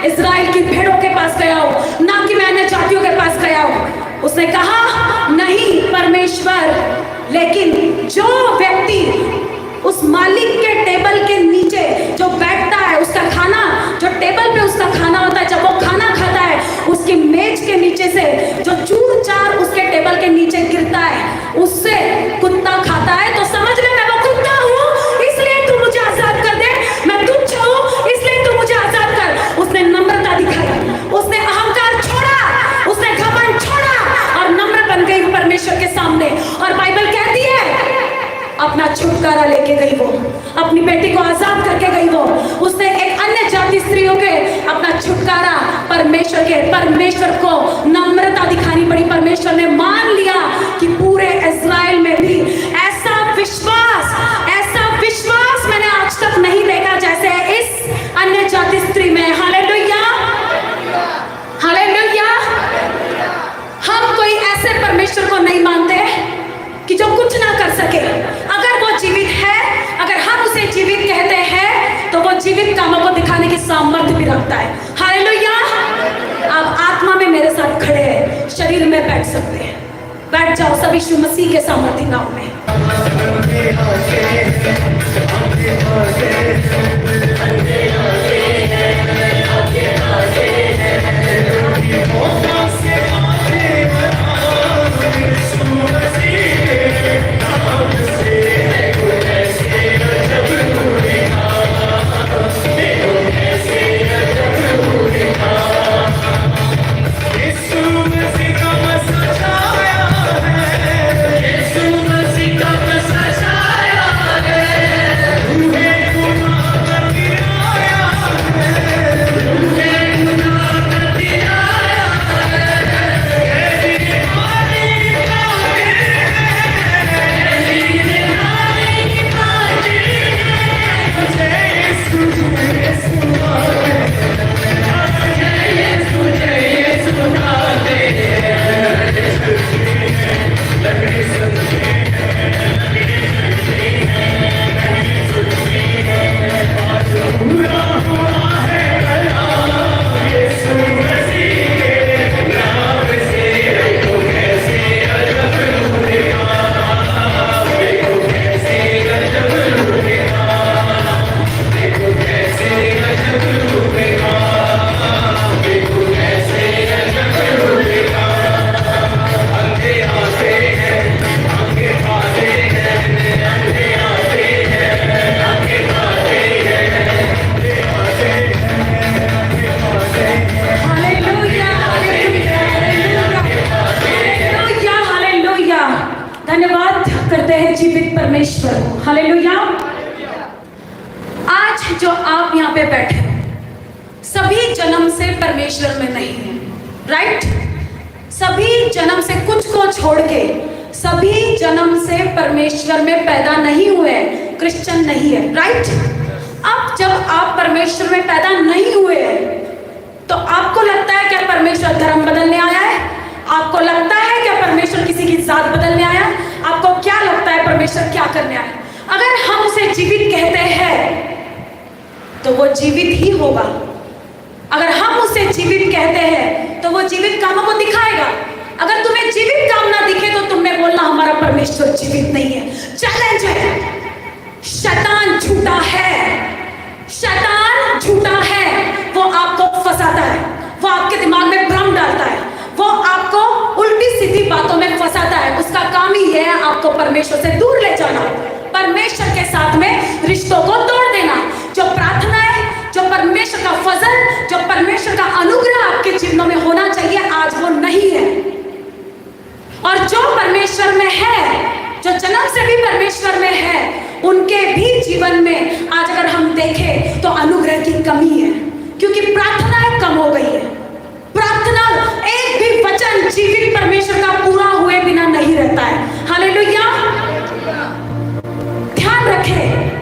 Israel की भेड़ों के पास गया हूं, ना कि मैं अन्य जातियों के पास गया हूं। उसने कहा नहीं परमेश्वर, लेकिन जो व्यक्ति उस मालिक के टेबल के नीचे जो बैठता है, उसका खाना जो टेबल पे उसका खाना होता है, जब वो खाना खाता है उसकी मेज के नीचे से जो चूर चार उसके टेबल के नीचे गिरता है, उससे कुत्ता खाता है, तो समझ ले मैं वो कुत्ता हूँ, इसलिए तू मुझे आजाद कर दे। मैं तुच्छ हूँ, इसलिए तू मुझे आजाद कर। उसने नम्रता दिखाई, उसने अहंकार छोड़ा, उसने घमंड छोड़ा और नम्र बन गई परमेश्वर के सामने। और बाइबल कहती है अपना छुटकारा लेके गई वो, अपनी बेटी को आजाद करके गई वो। उसने एक अन्य जाति स्त्रियों के अपना छुटकारा परमेश्वर को नम्रता दिखानी पड़ी। परमेश्वर ने मान लिया कि पूरे इज़राइल में भी ऐसा विश्वास मैंने आज तक नहीं देखा जैसे इस अन्य जाति स्त्री में। Hallelujah, hallelujah. हम कोई ऐसे परमेश्वर को नहीं मानते कि जो कुछ ना कर सके। अगर वो जीवित है, अगर हम उसे जीवित कहते हैं, तो वो जीवित कामों को दिखाने की सामर्थ्य भी रखता है। हालेलुया। आप आत्मा में मेरे साथ खड़े हैं, शरीर में बैठ सकते हैं। बैठ जाओ सभी यीशु मसीह के सामर्थ्य नाम में। हालेलुया। आज जो आप यहाँ पे बैठे सभी जन्म से परमेश्वर में नहीं है, राइट? सभी जन्म से कुछ को छोड़ के सभी जन्म से परमेश्वर में पैदा नहीं हुए, क्रिश्चियन नहीं है, राइट? अब जब आप परमेश्वर में पैदा नहीं हुए तो आपको लगता है क्या परमेश्वर धर्म बदलने आया है? आपको लगता है क्या परमेश्वर किसी की जात बदलने आया? आपको क्या लगता है परमेश्वर क्या करने आया? अगर हम उसे जीवित कहते हैं तो वो जीवित ही होगा। अगर हम उसे जीवित कहते हैं तो वो जीवित कामों को दिखाएगा। अगर तुम्हें जीवित काम ना दिखे तो तुमने बोलना हमारा परमेश्वर जीवित नहीं है। चैलेंज है। शैतान झूठा है, शैतान झूठा है। वो आपको फंसाता है, वो आपके दिमाग में भ्रम डालता है, वो आपको उल्टी सीधी बातों में फंसाता है। उसका काम ही है आपको परमेश्वर से दूर ले जाना, परमेश्वर के साथ में रिश्तों को तोड़ देना। जो प्रार्थना है, जो परमेश्वर का फजल, जो परमेश्वर का अनुग्रह आपके जीवनों में होना चाहिए, आज वो नहीं है। और जो परमेश्वर में है, जो जन्म से भी परमेश्वर में है, उनके भी जीवन में आज अगर हम देखें तो अनुग्रह की कमी है, क्योंकि प्रार्थनाएं कम हो गई है। प्रार्थना, एक भी वचन जीवित परमेश्वर का पूरा हुए बिना नहीं रहता है। हालेलुया। ध्यान रखें,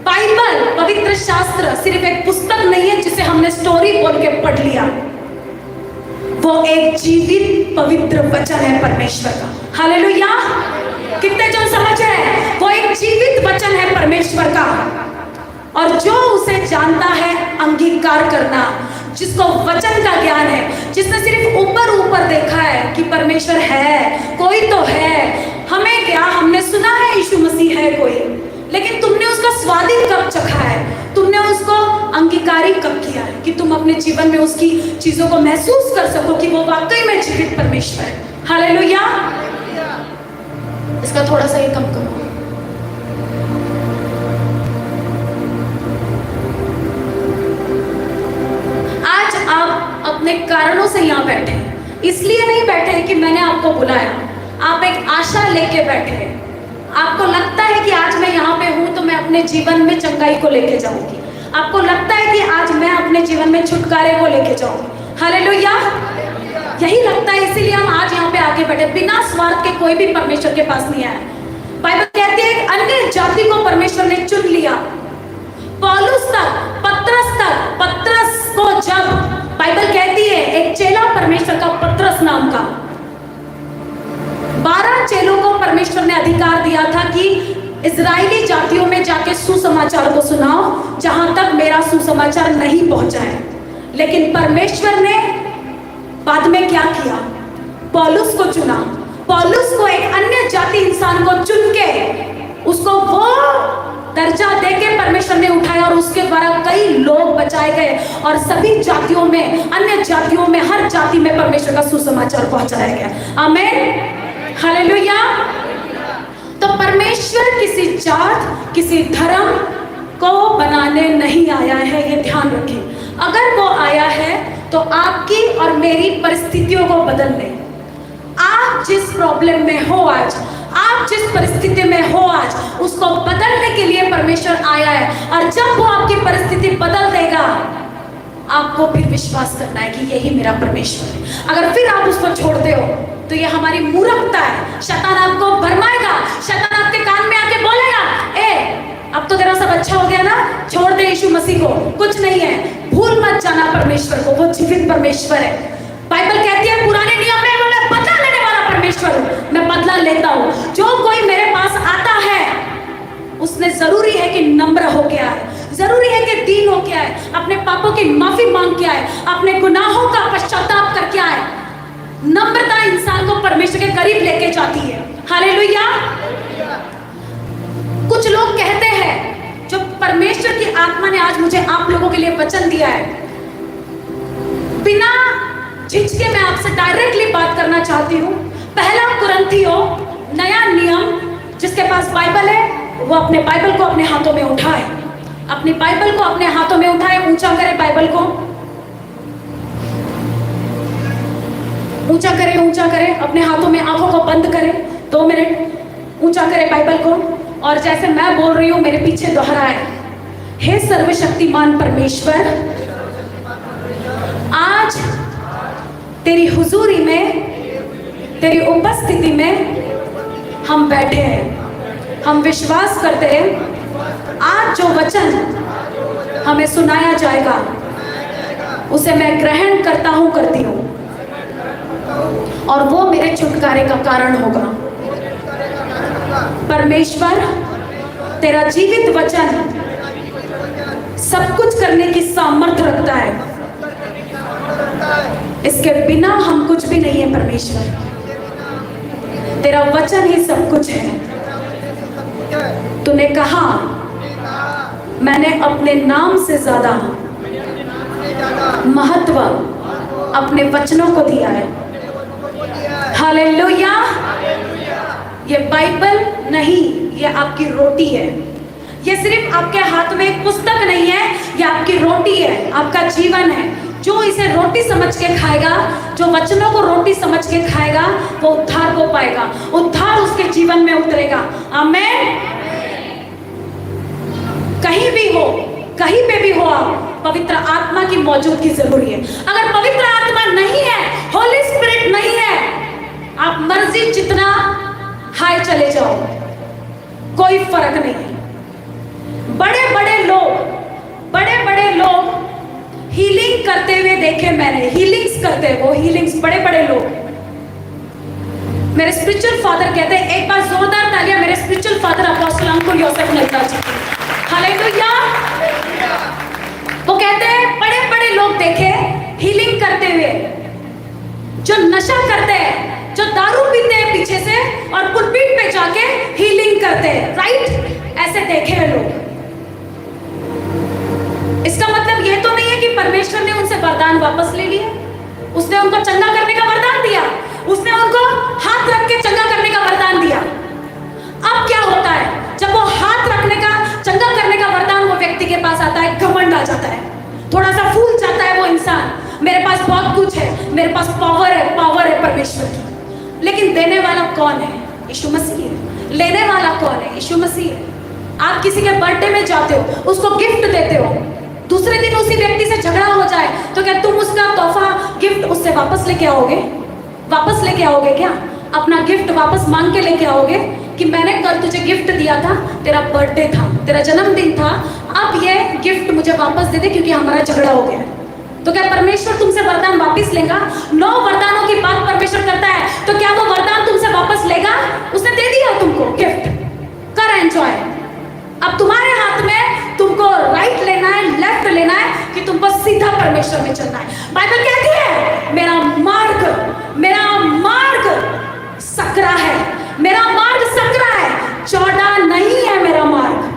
बाइबल, पवित्र शास्त्र सिर्फ एक पुस्तक नहीं है जिसे हमने स्टोरी बोल के पढ़ लिया। वो एक जीवित पवित्र वचन है परमेश्वर का। हालेलुया। कितने जन समझ है? वो एक जीवित वचन है परमेश्वर का, और जो उसे जानता है अंगीकार करना, जिसको वचन का ज्ञान है, जिसने सिर्फ ऊपर ऊपर देखा है कि परमेश्वर है, कोई तो है, हमें क्या, हमने सुना है यीशु मसीह है कोई, लेकिन तुमने उसका स्वादिष्ट कब चखा है, तुमने उसको अंगीकारी कब किया है कि तुम अपने जीवन में उसकी चीजों को महसूस कर सको कि वो वाकई में जीवित परमेश्वर है। हालेलुया। इसका थोड़ा सा ये कम करो। आज आप अपने कारणों से यहाँ बैठे हैं, इसलिए नहीं बैठे कि मैंने आपको बुलाया, आप एक आशा लेके बैठे हैं। आपको लगता है कि आज मैं यहाँ पे हूँ तो मैं अपने जीवन में चंगाई को लेके जाऊंगी, आपको लगता है कि आज मैं अपने जीवन में छुटकारे को लेके जाऊंगी। हालेलुया। यही लगता है, इसीलिए हम आज यहाँ पे आगे बढ़े। बिना स्वार्थ के कोई भी परमेश्वर के पास नहीं आया। बाइबल कहती है एक अन्य जाति को परमेश्वर ने चुन लिया। पौलुस तक, पतरस को जब बाइबल कहती है एक चेला परमेश्वर का, पतरस नाम का, 12 चेलों को परमेश्वर ने अधिकार दिया था कि इजरायली जातियों में जाके सुसमाचार को सुनाओ जहां तक मेरा सुसमाचार नहीं पहुंचा है। लेकिन परमेश्वर ने बाद में क्या किया, पौलुस को चुना। पौलुस को एक अन्य जाति इंसान को चुन के उसको वो दर्जा देके परमेश्वर ने उठाया और उसके द्वारा कई लोग बचाए गए और सभी जातियों में, अन्य जातियों में, हर जाति में परमेश्वर का सुसमाचार पहुंचाया गया। आमीन। हालेलुया। तो परमेश्वर किसी जात, किसी धर्म को बनाने नहीं आया है, ये ध्यान रखें। अगर वो आया है तो आपकी और मेरी परिस्थितियों को बदलने, आप जिस प्रॉब्लम में हो आज, आप जिस परिस्थिति में हो आज, उसको बदलने के लिए परमेश्वर आया है। और जब वो आपकी परिस्थिति बदल देगा, आपको फिर विश्वास करना है कि यही मेरा परमेश्वर है। अगर फिर आप उसको छोड़ते हो तो ये हमारी मूर्खता है। शैतान आपको भरमाएगा, शैतान आपके कान में आके बोलेगा, अब तो तेरा सब अच्छा हो गया ना, छोड़ दे यीशु मसीह को, कुछ नहीं है, भूल मत जाना परमेश्वर को, वो जीवित परमेश्वर है। बाइबल कहती है पुराने नियम में बोले बदला लेने वाला परमेश्वर हूं, मैं बदला लेता हूं। जो कोई मेरे पास आता है उसने जरूरी है कि नम्र हो के आए, जरूरी है कि दीन हो के आए, अपने पापों की माफी मांग के आए, अपने गुनाहों का पश्चाताप करके आए। नम्रता इंसान को परमेश्वर के करीब लेके जाती है। हालेलुया। कुछ लोग कहते हैं, जो परमेश्वर की आत्मा ने आज मुझे आप लोगों के लिए वचन दिया है, बिना झिझके मैं आपसे डायरेक्टली बात करना चाहती हूँ। पहला कुरिन्थियों नया नियम, जिसके पास बाइबल है वो अपने बाइबल को अपने हाथों में उठाए, अपनी बाइबल को अपने हाथों में उठाए, ऊंचा करे बाइबल को, ऊंचा करे, अपने हाथों में, आंखों को बंद करे 2 मिनट, ऊंचा करे बाइबल को, और जैसे मैं बोल रही हूं मेरे पीछे दोहराए। हे सर्वशक्तिमान परमेश्वर, आज तेरी हुजूरी में, तेरी उपस्थिति में हम बैठे हैं। हम विश्वास करते हैं आज जो वचन हमें सुनाया जाएगा उसे मैं ग्रहण करता हूं, करती हूं, और वो मेरे छुटकारे का कारण होगा। परमेश्वर, तेरा जीवित वचन सब कुछ करने की सामर्थ्य रखता है, इसके बिना हम कुछ भी नहीं है। परमेश्वर, तेरा वचन ही सब कुछ है। तूने कहा मैंने अपने नाम से ज्यादा महत्व अपने वचनों को दिया है। हालेलुया। ये बाइबल नहीं, ये आपकी रोटी है। ये सिर्फ आपके हाथ में एक पुस्तक नहीं है, ये आपकी रोटी है, आपका जीवन है। जो इसे रोटी समझ के खाएगा, जो वचनों को रोटी समझ के खाएगा, वो उद्धार को पाएगा, उद्धार उसके जीवन में उतरेगा। आमीन। कहीं भी हो, कहीं पे भी हो आप, पवित्र आत्मा की मौजूदगी जरूरी है। अगर पवित्र आत्मा नहीं है, होली स्पिरिट नहीं है, आप मर्जी जितना हाय चले जाओ, कोई फर्क नहीं। बड़े बड़े लोग हीलिंग करते हुए देखे मैंने, हीलिंग्स करते, वो हीलिंग्स बड़े लोग। मेरे स्पिरिचुअल फादर कहते हैं, एक बार जोरदार तालियां मेरे स्पिरिचुअल फादर अपोस्टल अंकुर योसेफ नगदा जी। हालेलुया। वो कहते हैं बड़े बड़े लोग देखे हीलिंग करते हुए, जो नशा करते हैं, जो दारू पीते हैं पीछे से और पुलपीठ पे जाके हीलिंग करते हैं, राइट? ऐसे देखे हैं लोग। इसका मतलब ये तो नहीं है कि परमेश्वर ने उनसे वरदान वापस ले लिया। उसने उनको चंगा करने का वरदान दिया, उसने उनको हाथ रख के चंगा करने का वरदान दिया। अब क्या होता है जब वो हाथ रखने का, चंगा करने का वरदान वो व्यक्ति के पास आता है, घमंड आ जाता है, थोड़ा सा फूल जाता है वो इंसान, मेरे पास बहुत कुछ है, मेरे पास पावर है परमेश्वर की। लेकिन देने वाला कौन है? यीशु मसीह है। लेने वाला कौन है? यीशु मसीह है। आप किसी के बर्थडे में जाते हो, उसको गिफ्ट देते हो, दूसरे दिन उसी व्यक्ति से झगड़ा हो जाए तो क्या तुम उसका तोहफा, गिफ्ट उससे वापस लेके आओगे? वापस लेके आओगे क्या? अपना गिफ्ट वापस मांग के लेके आओगे कि मैंने कल तुझे गिफ्ट दिया था, तेरा बर्थडे था, तेरा जन्मदिन था, अब ये गिफ्ट मुझे वापस दे दे क्योंकि हमारा झगड़ा हो गया। तो क्या परमेश्वर तुमसे वरदान वापस लेगा? 9 वरदानों की बात परमेश्वर करता है, तो क्या वो वरदान तुमसे वापस लेगा? उसने दे दिया तुमको गिफ्ट, कर एंजॉय। अब तुम्हारे हाथ में तुमको राइट लेना है, लेफ्ट लेना है कि तुमको सीधा परमेश्वर में चलना है। बाइबल कहती है मेरा मार्ग सकरा है, मेरा मार्ग सकरा है, चौड़ा नहीं है मेरा मार्ग।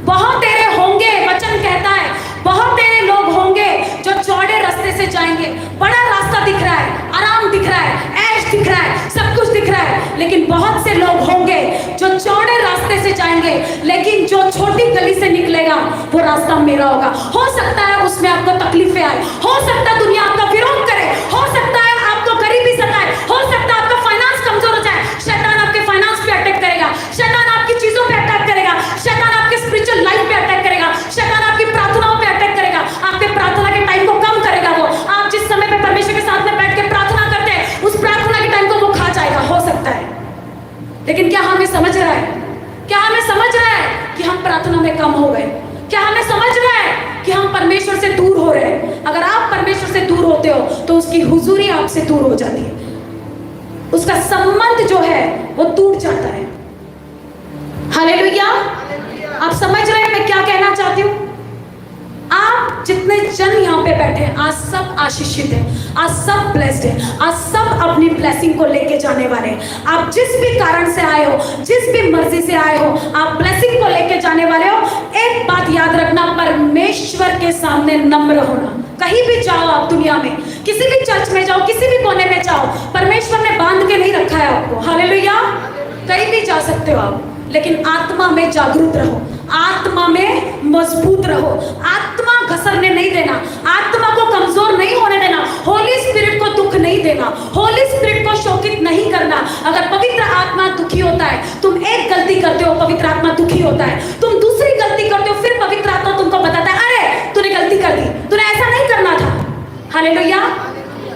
बहुत तेरे होंगे, वचन कहता है बहुत तेरे लोग होंगे जो चौड़े रास्ते से जाएंगे। बड़ा रास्ता दिख रहा है, आराम दिख रहा है, ऐश दिख रहा है, सब कुछ दिख रहा है, लेकिन बहुत से लोग होंगे जो चौड़े रास्ते से जाएंगे, लेकिन जो छोटी गली से निकलेगा वो रास्ता मेरा होगा। हो सकता है उसमें आपको तकलीफें आए, हो सकता है दुनिया आपका विरोध करे, हो सकता है आपको गरीबी सताए, हो सकता है आपका फाइनेंस कमजोर हो जाए, शैतान आपके फाइनेंस पे अटैक करेगा, शैतान आपकी चीजों पे अटैक करेगा, शैतान आपके स्पिरिचुअल लाइफ पे अटैक करेगा, शैतान आपकी प्रार्थनाओं पे अटैक करेगा, आपके प्रार्थना के टाइम को कम करेगा। वो आप जिस समय पे परमेश्वर के साथ में बैठ के प्रार्थना करते हैं, उस प्रार्थना के टाइम को वो खा जाएगा, हो सकता है। लेकिन क्या हमें समझ रहा है? क्या हमें समझ रहा है कि हम प्रार्थना में कम हो गए? क्या हमें समझ रहा है कि हम परमेश्वर से दूर हो रहे हैं? अगर आप परमेश्वर से दूर होते हो तो उसकी हुजूरी आपसे दूर हो जाती है, उसका संबंध जो है वो टूट जाता है। हालेलुया! आप समझ रहे हैं मैं क्या कहना चाहती हूँ? आप जितने जन यहाँ पे बैठे हैं, आज सब आशीषित हैं, आज सब ब्लेस्ड हैं, आज सब अपनी ब्लेसिंग को लेके जाने वाले हैं। आप जिस भी कारण से आए हो, जिस भी मर्जी से आए हो, आप ब्लेसिंग को लेके जाने वाले हो। एक बात याद रखना, परमेश्वर के सामने नम्र होना। कहीं भी जाओ आप दुनिया में, किसी भी चर्च में जाओ, किसी भी कोने में जाओ, परमेश्वर ने बांध के नहीं रखा है आपको। हालेलुया! कहीं भी जा सकते हो आप, लेकिन आत्मा में जागरूक रहो, आत्मा में मजबूत रहो, आत्मा घसरने नहीं देना, आत्मा को कमजोर नहीं होने देना, होली स्पिरिट को दुख नहीं देना, होली स्पिरिट को शोकित नहीं करना। अगर पवित्र आत्मा दुखी होता है, तुम एक गलती करते हो, पवित्र आत्मा दुखी होता है, तुम दूसरी गलती करते हो, फिर पवित्र आत्मा तुमको बताता है अरे तूने गलती कर दी, तूने ऐसा नहीं करना था। हालेलुया!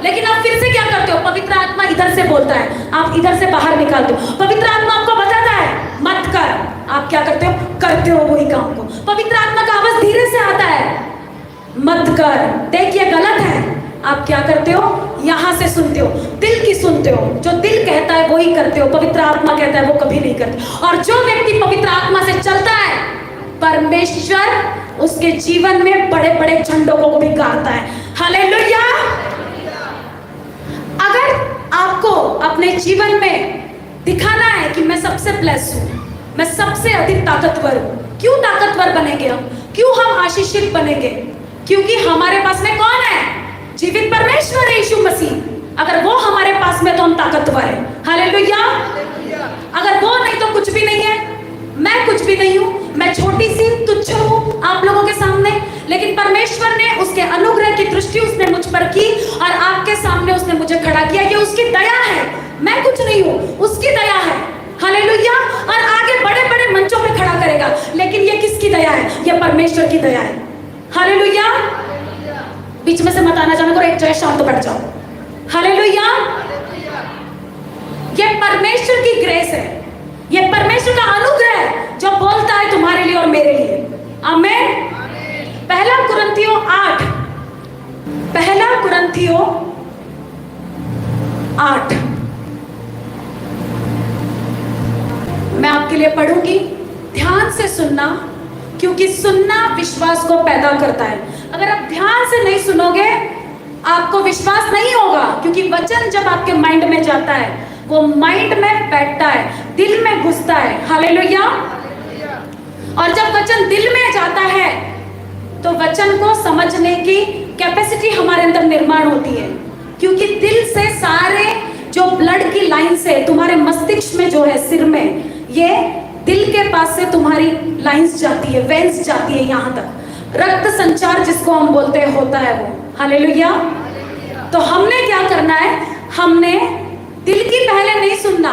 लेकिन आप फिर से क्या करते हो? पवित्र आत्मा इधर से बोलता है, आप इधर से बाहर निकालते हो। पवित्र आत्मा आपको बताता है मत कर, आप क्या करते हो? करते हो वही काम को। पवित्र आत्मा का आवाज धीरे से आता है, मत कर, देखिए गलत है, आप क्या करते हो? यहां से सुनते हो, दिल की सुनते हो, जो दिल कहता है वही करते हो, पवित्र आत्मा कहता है वो कभी नहीं करते। और जो व्यक्ति पवित्र आत्मा से चलता है, परमेश्वर उसके जीवन में बड़े बड़े झंडों को भी गाड़ता है। हालेलुया! अगर आपको अपने जीवन में दिखाना है कि मैं सबसे ब्लेस्ड हूं, मैं सबसे अधिक ताकतवर हूं, क्यों ताकतवर बनेंगे हम? क्यों हम आशीषित बनेंगे? क्योंकि हमारे पास में कौन है? जीवित परमेश्वर है, यीशु मसीह। अगर वो हमारे पास में तो हम ताकतवर हैं। हालेलुया! अगर वो नहीं तो कुछ भी नहीं है। मैं कुछ भी नहीं हूं, मैं छोटी सी तुच्छ हूं आप लोगों के सामने, लेकिन परमेश्वर ने उसके अनुग्रह की दृष्टि उसने मुझ पर की और आपके सामने उसने मुझे खड़ा किया। ये उसकी दया है, मैं कुछ नहीं हूं, उसकी दया है। हालेलुया! और आगे बड़े बड़े मंचों पे खड़ा करेगा, लेकिन ये किसकी दया है? ये परमेश्वर की दया है। हालेलुया! बीच में से मत आना जाना करो, एक जगह शांत बैठ जाओ। हालेलुया! ये परमेश्वर की ग्रेस है, ये परमेश्वर का अनुग्रह है जो बोलता है तुम्हारे लिए और मेरे लिए। आमीन। पहला कुरिन्थियों 8 मैं आपके लिए पढ़ूंगी, ध्यान से सुनना, क्योंकि सुनना विश्वास को पैदा करता है। अगर आप ध्यान से नहीं सुनोगे आपको विश्वास नहीं होगा, क्योंकि वचन जब आपके माइंड में जाता है वो माइंड में बैठता है, दिल में घुसता है। हालेलुया। और जब वचन दिल में जाता है तो वचन को समझने की कैपेसिटी हमारे अंदर निर्माण होती है, क्योंकि दिल से सारे जो ब्लड की लाइन से तुम्हारे मस्तिष्क में जो है सिर में, ये दिल के पास से तुम्हारी लाइंस जाती है, वेन्स जाती है, यहाँ तक रक्त संचार जिसको हम बोलते हैं होता है वो। हालेलुया। तो हमने क्या करना है, हमने दिल की पहले नहीं सुनना,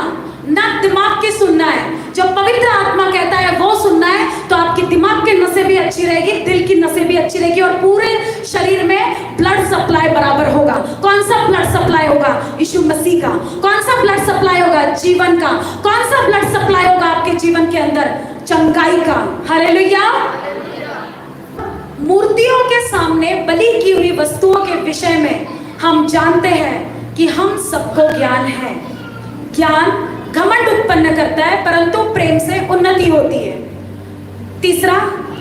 ना दिमाग की सुनना है। जो पवित्र आत्मा कहता है वो सुनना है, तो आपकी दिमाग की नसें भी अच्छी रहेगी, दिल की नसें भी अच्छी रहेगी और पूरे शरीर में ब्लड सप्लाई बराबर होगा। कौन सा ब्लड सप्लाई होगा? यीशु मसीह का। कौन सा ब्लड सप्लाई होगा? जीवन का। कौन सा ब्लड सप्लाई होगा आपके जीवन के अंदर? चंगाई का। हालेलुया। मूर्तियों के सामने बलि की हुई वस्तुओं के विषय में हम जानते हैं कि हम सबको ज्ञान है। ज्ञान घमंड उत्पन्न करता है, परंतु प्रेम से उन्नति होती है। तीसरा,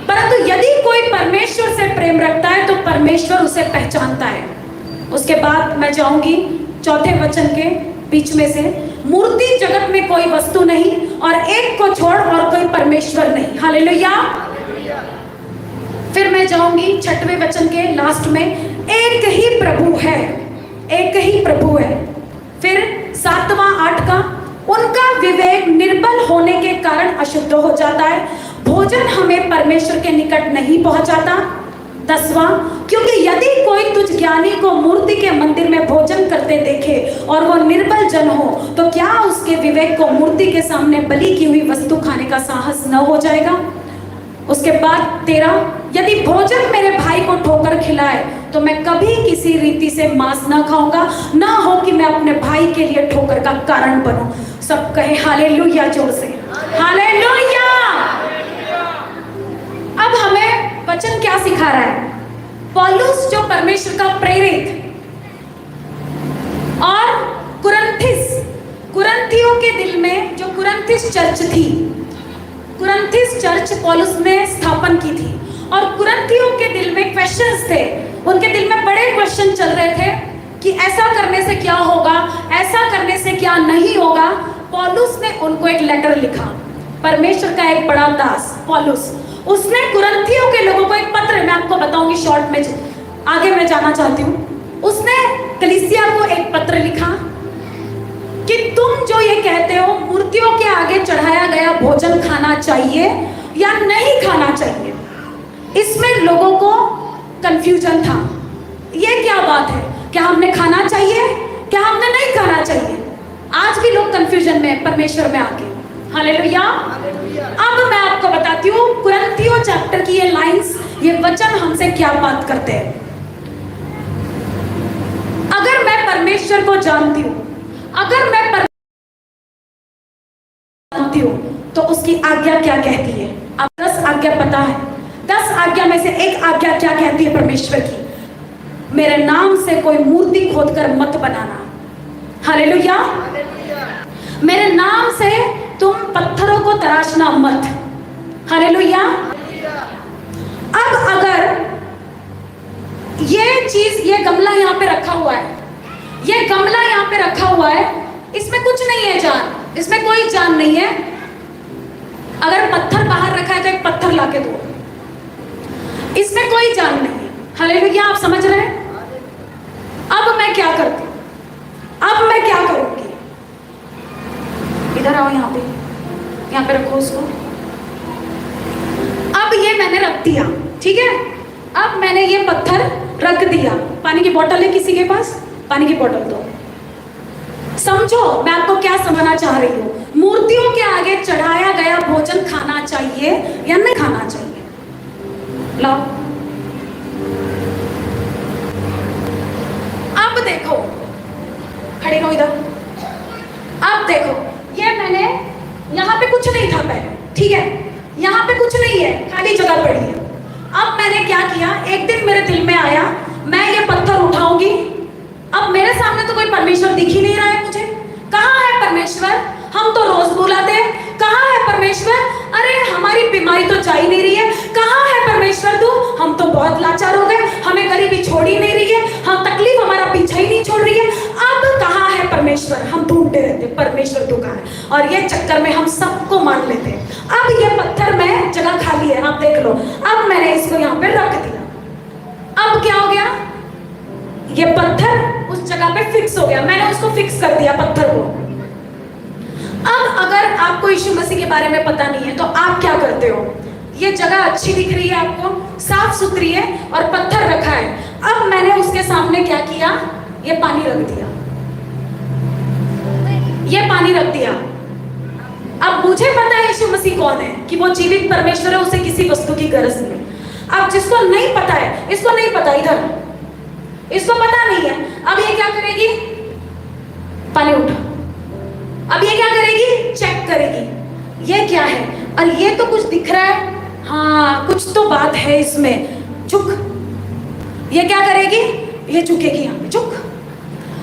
परंतु यदि कोई परमेश्वर से प्रेम रखता है तो परमेश्वर उसे पहचानता है। उसके बाद मैं जाऊंगी चौथे वचन के बीच में से, मूर्ति जगत में कोई वस्तु नहीं और एक को छोड़ और कोई परमेश्वर नहीं। हालेलुया। फिर मैं जाऊंगी छठवें वचन के लास्ट में, एक ही प्रभु है, एक ही प्रभु है। फिर 7वां 8 का, उनका विवेक निर्बल होने के कारण अशुद्ध हो जाता है, भोजन हमें परमेश्वर के निकट नहीं पहुंचाता। 10वां, क्योंकि यदि कोई तुझ ज्ञानी को मूर्ति के मंदिर में भोजन करते देखे और वो निर्बल जन हो, तो क्या उसके विवेक को मूर्ति के सामने बलि की हुई वस्तु खाने का साहस न हो जाएगा। उसके बाद 13, यदि भोजन मेरे भाई को ठोकर खिलाए तो मैं कभी किसी रीति से मांस न खाऊंगा, ना हो कि मैं अपने भाई के लिए ठोकर का कारण बनूं। सब कहे हालेलुया जोर से, हालेलुया। अब हमें वचन क्या सिखा रहा है? पौलुस जो परमेश्वर का प्रेरित और कुरंथियों के दिल में जो कुरंथिस चर्च थी, कुरंथिस चर्च पौलुस ने स्थापन की थी और कुरंथियों के दिल में क्वेश्चंस थे। उनके दिल में बड़े क्वेश्चन चल रहे थे कि ऐसा करने से क्या होगा, ऐसा करने से क्या नहीं होगा। पौलुस ने उनको एक लेटर लिखा। परमेश्वर का एक बड़ा दास पौलुस, उसने कुरंथियों के लोगों को एक पत्र, मैं आपको बताऊंगी शॉर्ट में, आगे मैं जाना चाहती हूँ। उसने कलीसिया को एक पत्र लिखा कि तुम जो ये कहते हो मूर्तियों के आगे चढ़ाया गया भोजन खाना चाहिए या नहीं खाना चाहिए, इसमें लोगों को कंफ्यूजन था। ये क्या बात है, क्या हमने खाना चाहिए, क्या हमने नहीं खाना चाहिए? आज भी लोग कंफ्यूजन में परमेश्वर में आके। हालेलुया। अब मैं आपको बताती हूँ कुरंथियों चैप्टर की ये लाइंस, ये वचन हमसे क्या बात करते हैं। अगर मैं परमेश्वर को जानती हूँ, अगर मैं जानती हूँ तो उसकी आज्ञा क्या कहती है? अब 10 आज्ञा पता है। 10 आज्ञा में से एक आज्ञा क्या कहती है परमेश्वर की? मेरे नाम से कोई मूर्ति खोदकर मत बनाना। हालेलुया। मेरे नाम से तुम पत्थरों को तराशना मत। हालेलुया। अब अगर ये चीज, ये गमला यहाँ पे रखा हुआ है, ये गमला यहाँ पे रखा हुआ है, इसमें कुछ नहीं है जान, इसमें कोई जान नहीं है। अगर पत्थर बाहर रखा है तो एक पत्थर लाके दो, इसमें कोई जान नहीं है। हालेलुया। आप समझ रहे हैं? अब मैं क्या करती हूँ, अब मैं क्या करूंगी? इधर आओ, यहाँ पे रखो उसको। अब ये मैंने रख दिया, ठीक है। अब मैंने ये पत्थर रख दिया। पानी की बोतल है किसी के पास? पानी की बोतल दो। समझो मैं आपको क्या समझाना चाह रही हूँ। मूर्तियों के आगे चढ़ाया गया भोजन खाना चाहिए या नहीं खाना चाहिए? लाओ। अब देखो, खड़े रहो इधर। अब देखो, ये मैंने, यहाँ पे कुछ नहीं था पहले, ठीक है, यहाँ पे कुछ नहीं है, खाली जगह पड़ी है। अब मैंने क्या किया, एक दिन मेरे दिल में आया मैं ये पत्थर उठाऊंगी। अब मेरे सामने तो कोई परमेश्वर दिख ही नहीं रहा है मुझे। कहाँ है परमेश्वर? हम तो रोज बुलाते हैं, कहाँ है परमेश्वर? अरे हमारी बीमारी तो जा ही नहीं रही है, कहाँ है परमेश्वर तू? हम तो बहुत लाचार हो गए, हमें गरीबी छोड़ ही नहीं रही है, हम तकलीफ हमारा पीछा ही नहीं छोड़ रही है, अब कहाँ है परमेश्वर? हम ढूंढते रहते परमेश्वर तू कहाँ है, और ये चक्कर में हम सबको मान लेते हैं। अब ये पत्थर में जगह खाली है, आप देख लो, अब मैंने इसको यहाँ पे रख दिया, अब क्या हो गया? ये पत्थर उस जगह पे फिक्स हो गया, मैंने उसको फिक्स कर दिया पत्थर को। अब अगर आपको यीशु मसीह के बारे में पता नहीं है तो आप क्या करते हो? ये जगह अच्छी दिख रही है आपको, साफ सुथरी है और पत्थर रखा है, अब मैंने उसके सामने क्या किया? ये पानी रख दिया, ये पानी रख दिया। अब मुझे पता है यीशु मसीह कौन है, कि वो जीवित परमेश्वर है, उसे किसी वस्तु की गरज नहीं। अब जिसको नहीं पता है, इसको नहीं पता, इधर इसको पता नहीं है, अब ये क्या करेगी? पानी उठा, अब ये क्या करेगी? चेक करेगी ये क्या है, और ये तो कुछ दिख रहा है, हाँ कुछ तो बात है इसमें, झुक। ये क्या करेगी? ये झुकेगी यहाँ पे, झुक।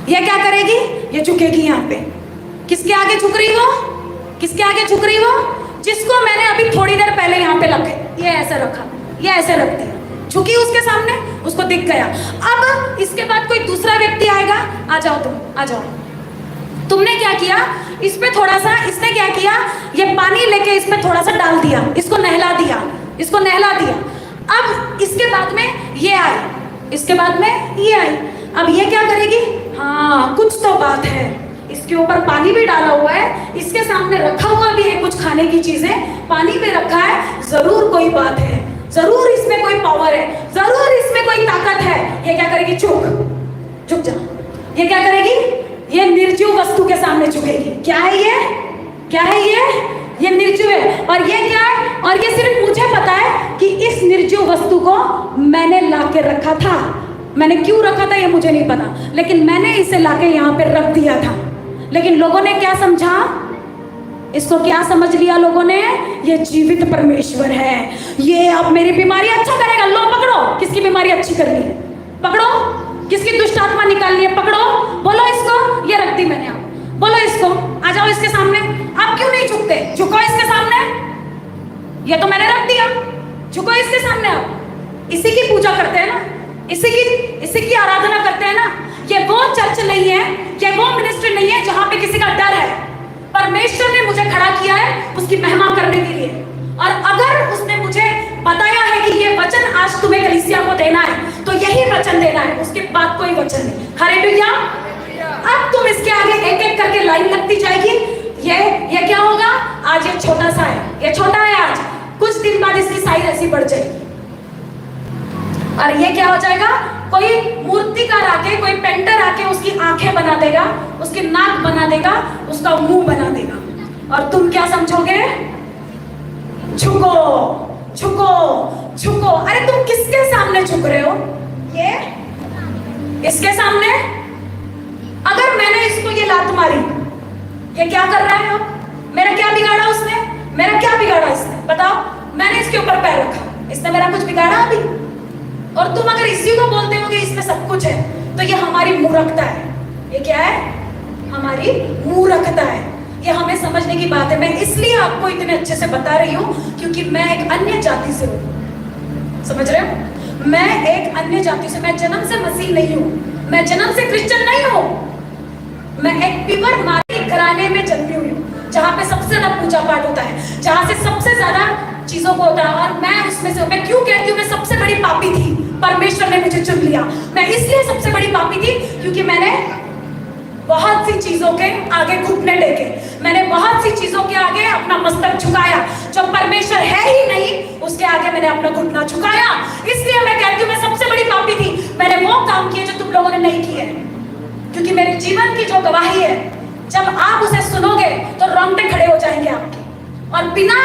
ये क्या करेगी? ये झुकेगी यहाँ पे। किसके आगे झुक रही हो? किसके आगे झुक रही हो? जिसको मैंने अभी थोड़ी देर पहले यहाँ पे रखे, ये ऐसे रखा, ये ऐसे रख दिया, झुकी उसके सामने, उसको दिख गया। अब इसके बाद कोई दूसरा व्यक्ति आएगा, आ जाओ तुम, आ जाओ। तुमने क्या किया? इस पे थोड़ा सा, इसने क्या किया? ये पानी लेके इस पे थोड़ा सा डाल दिया, इसको नहला दिया, इसको नहला दिया। अब इसके बाद में ये आई, इसके बाद में ये आई, अब ये क्या करेगी? हाँ कुछ तो बात है, इसके ऊपर पानी भी डाला हुआ है, इसके सामने रखा हुआ भी है कुछ खाने की चीजें, पानी भी रखा है, जरूर कोई बात है, जरूर इसमें कोई पावर है, जरूर इसमें कोई ताकत है। ये क्या करेगी? झुक, झुक जा। ये क्या करेगी? ये निर्जीव वस्तु के सामने झुकेगी। क्या है ये? क्या है ये? ये निर्जीव है, और ये क्या है? और ये सिर्फ मुझे पता है कि इस निर्जीव वस्तु को मैंने लाके रखा था। मैंने क्यों रखा था ये मुझे नहीं पता, लेकिन मैंने इसे लाके यहाँ पे रख दिया था। लेकिन लोगों ने क्या समझा? इसको क्या समझ लिया लोगों ने? ये जीवित परमेश्वर है, ये अब मेरी बीमारी अच्छा करेगा। लो पकड़ो, किसकी बीमारी अच्छी करनी है? पकड़ो, किसकी दुष्ट आत्मा निकालनी है? पकड़ो, बोलो इसको, ये रख दी मैंने। आप बोलो इसको, आ जाओ इसके सामने। आप क्यों नहीं झुकते? झुको इसके सामने, ये तो मैंने रख दिया, झुको इसके सामने। आप इसी की पूजा करते हैं ना, इसी की आराधना करते हैं ना। ये वो चर्च नहीं है, ये वो मिनिस्ट्री नहीं है जहां पे किसी का डर है। परमेश्वर ने मुझे खड़ा किया है उसकी महिमा करने के लिए, और अगर उसने मुझे बताया है कि ये वचन आज तुम्हें कलीसिया को देना है तो यही वचन देना है, उसके बाद कोई वचन नहीं। हालेलुया। अब तुम इसके आगे एक एक करके लाइन लगती जाएगी। ये क्या होगा? आज ये छोटा सा है, ये छोटा है आज, कुछ दिन बाद इसकी साइज ऐसी बढ़ जाएगी, और ये क्या हो जाएगा? कोई मूर्तिकार आके, कोई पेंटर आके उसकी आंखें बना देगा, उसकी नाक बना देगा, उसका मुंह बना देगा, और तुम क्या समझोगे? झुको, झुको, झुको। अरे तुम किसके सामने झुक रहे हो? ये इसके सामने। अगर मैंने इसको ये लात मारी, ये क्या कर रहा है? मेरा क्या बिगाड़ा उसने? मेरा क्या बिगाड़ा इसने? बताओ। मैंने इसके ऊपर पैर रखा, इसने मेरा कुछ बिगाड़ा अभी? और तुम अगर इसी को बोलते हो कि इसमें सब कुछ है, तो ये हमारी मूर्खता है। ये क्या है? हमारी मूर्खता है। ये हमें समझने की बात है। मैं इसलिए आपको इतने अच्छे से बता रही हूँ क्योंकि मैं एक अन्य जाति से हूँ। समझ रहे हो? मैं एक अन्य जाति से, मैं जन्म से मसीह नहीं हूँ, मैं जन्म से क्रिश्चियन नहीं हूँ। मैं एक प्योर मार्मिक घराने में जन्मी हुई हूँ, जहाँ पे सबसे ज्यादा पूजा पाठ होता है, जहाँ से सबसे ज्यादा चीजों को होता है, और मैं उसमें से, मैं क्यों कहती हूँ मैं सबसे बड़ी पापी थी? परमेश्वर ने मुझे चुन लिया। मैं इसलिए सबसे बड़ी पापी थी क्योंकि मैंने बहुत सी चीजों के आगे घुटने टेके, मैंने बहुत सी चीजों के आगे अपना मस्तक झुकाया। जो परमेश्वर है ही नहीं उसके आगे मैंने अपना घुटना झुकाया। इसलिए मैं कहती हूँ मैं सबसे बड़ी पापी थी। मैंने वो काम किए जो तुम लोगों ने नहीं किए, क्योंकि मेरे जीवन की जो गवाही है, जब आप उसे सुनोगे तो रोंगटे खड़े हो जाएंगे आपके, और बिना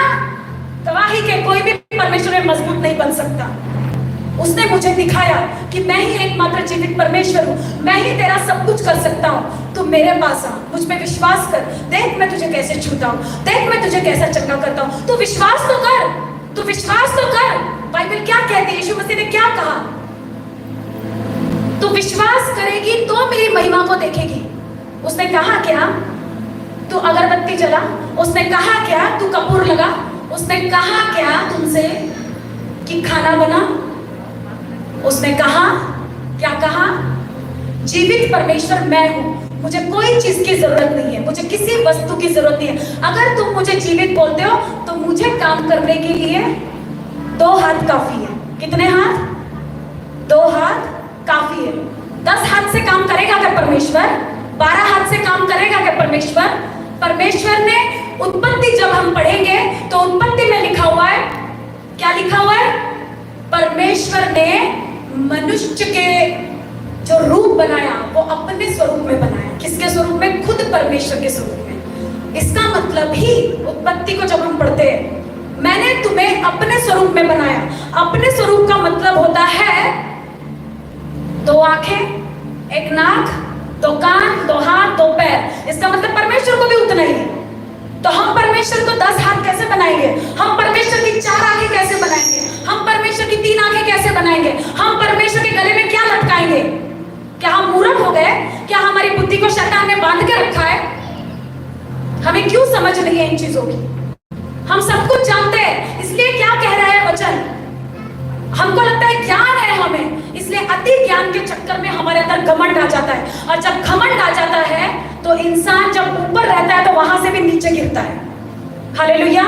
गवाही के कोई भी परमेश्वर में मजबूत नहीं बन सकता। उसने मुझे दिखाया कि मैं ही एकमात्र जीवित परमेश्वर हूँ, मैं ही तेरा सब कुछ कर सकता हूँ। तू मेरे पास आ, मुझ पे विश्वास कर, देख मैं तुझे कैसे छूता हूँ, देख मैं तुझे कैसा चंगा करता हूँ। तू विश्वास तो कर, तू विश्वास तो कर। बाइबल क्या कहती है? यीशु मसीह ने क्या कहा? तू विश्वास करेगी तो मेरी महिमा को देखेगी। उसने कहा क्या? तू अगरबत्ती जला, उसने कहा क्या तू कपूर लगा, उसने कहा क्या तुमसे कि खाना बना, उसने कहा क्या कहा, जीवित परमेश्वर मैं हूं, मुझे कोई चीज की जरूरत नहीं है, मुझे किसी वस्तु की जरूरत नहीं है। अगर तुम मुझे जीवित बोलते हो तो मुझे काम करने के लिए 2 हाथ काफी है। कितने हाथ? 2 हाथ काफी है। 10 हाथ से काम करेगा क्या परमेश्वर? 12 हाथ से काम करेगा क्या परमेश्वर? परमेश्वर ने उत्पत्ति जब हम पढ़ेंगे तो उत्पत्ति में लिखा हुआ है, क्या लिखा हुआ है? परमेश्वर ने मनुष्य के जो रूप बनाया वो अपने स्वरूप में बनाया। किसके स्वरूप में? खुद परमेश्वर के स्वरूप में। इसका मतलब ही उत्पत्ति को जब हम पढ़ते हैं, मैंने तुम्हें अपने स्वरूप में बनाया। अपने स्वरूप का मतलब होता है 2 आंखें, 1 नाक, 2 कान, 2 हाथ, 2 पैर। इसका मतलब परमेश्वर को भी उतना ही है। तो हम परमेश्वर को 10 हाथ कैसे बनाएंगे? हम परमेश्वर की 4 आंखें कैसे बनाएंगे? हम परमेश्वर की 3 आंखें कैसे बनाएंगे? हम परमेश्वर के गले में क्या लटकाएंगे? क्या हम मूर्ख हो गए? क्या हमारी बुद्धि को शैतान ने बांध के रखा है? हमें क्यों समझ नहीं है इन चीजों की? हम सब कुछ जानते हैं, इसलिए क्या कह रहा है वचन? हमको लगता है ज्ञान है हमें, इसलिए अति ज्ञान के चक्कर में हमारे अंदर घमंड आ जाता है। और जब घमंड आ जाता है तो इंसान जब ऊपर रहता है तो वहां से भी नीचे गिरता है। हालेलुया।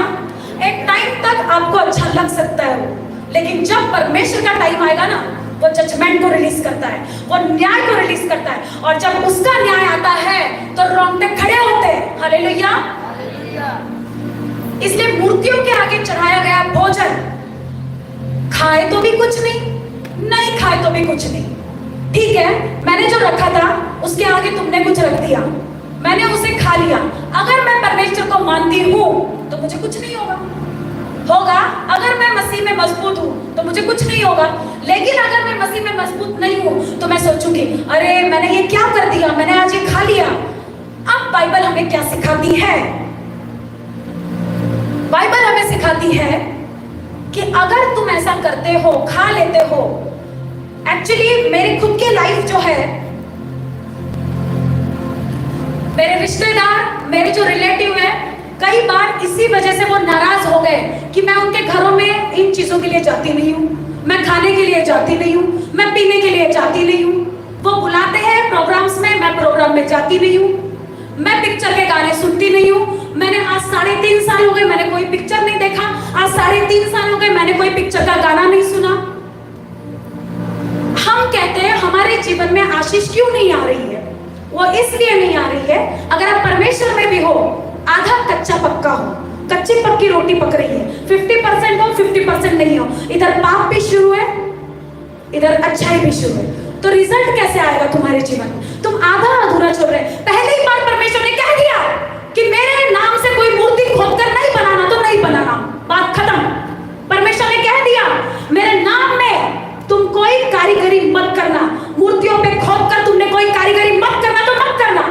एक टाइम तक आपको अच्छा लग सकता है वो, लेकिन जब परमेश्वर का टाइम आएगा ना, वो जजमेंट को रिलीज करता है, वो न्याय को रिलीज करता है। और जब उसका न्याय आता है तो रोंगटे खड़े होते हैं। हालेलुया। इसलिए मूर्तियों के आगे चढ़ाया गया भोजन खाए तो भी कुछ नहीं, नहीं खाए तो भी कुछ नहीं। ठीक है, मैंने जो रखा था उसके आगे तुमने कुछ रख दिया, मैंने उसे खा लिया। अगर मैं परमेश्वर को मानती हूं तो मुझे कुछ नहीं होगा। अगर मैं मसीह में मजबूत हूं तो मुझे कुछ नहीं होगा। लेकिन अगर मैं मसीह में मजबूत नहीं हूं तो मैं सोचूंगी, अरे मैंने ये क्या कर दिया, मैंने आज ये खा लिया। अब बाइबल हमें क्या सिखाती है? बाइबल हमें सिखाती है कि अगर तुम ऐसा करते हो, खा लेते हो, एक्चुअली मेरी खुद की लाइफ जो है, मेरे रिश्तेदार, मेरे जो रिलेटिव है, कई बार इसी वजह से वो नाराज हो गए कि मैं उनके घरों में इन चीजों के लिए जाती नहीं हूँ, मैं खाने के लिए जाती नहीं हूँ, मैं पीने के लिए जाती नहीं हूँ। वो बुलाते हैं प्रोग्राम्स में, मैं प्रोग्राम में जाती नहीं हूँ, मैं पिक्चर के गाने सुनती नहीं हूँ। मैंने आज 3.5 साल हो गए मैंने कोई पिक्चर नहीं देखा, आज 3.5 साल हो गए मैंने कोई पिक्चर का गाना नहीं सुना। हम कहते हैं हमारे जीवन में आशीष क्यों नहीं आ रही है? वो इसलिए नहीं आ रही है, अगर आप परमेश्वर में भी हो, आधा कच्चा पक्का हो, कच्ची पक्की रोटी पक रही है, 50% हो 50% नहीं हो, इधर पाप भी शुरू है, इधर अच्छाई भी शुरू है, तो रिजल्ट कैसे आएगा तुम्हारे जीवन में? तुम आधा अधूरा छोड़ रहे। पहले ही बार परमेश्वर ने कह दिया कि मेरे नाम से कोई मूर्ति खोदकर नहीं बनाना तो नहीं बनाना, बात खत्म। परमेश्वर ने कह दिया मेरे नाम में तुम कोई कारीगरी मत करना, मूर्तियों पे खोदकर तुमने कोई कारीगरी मत करना तो मत करना।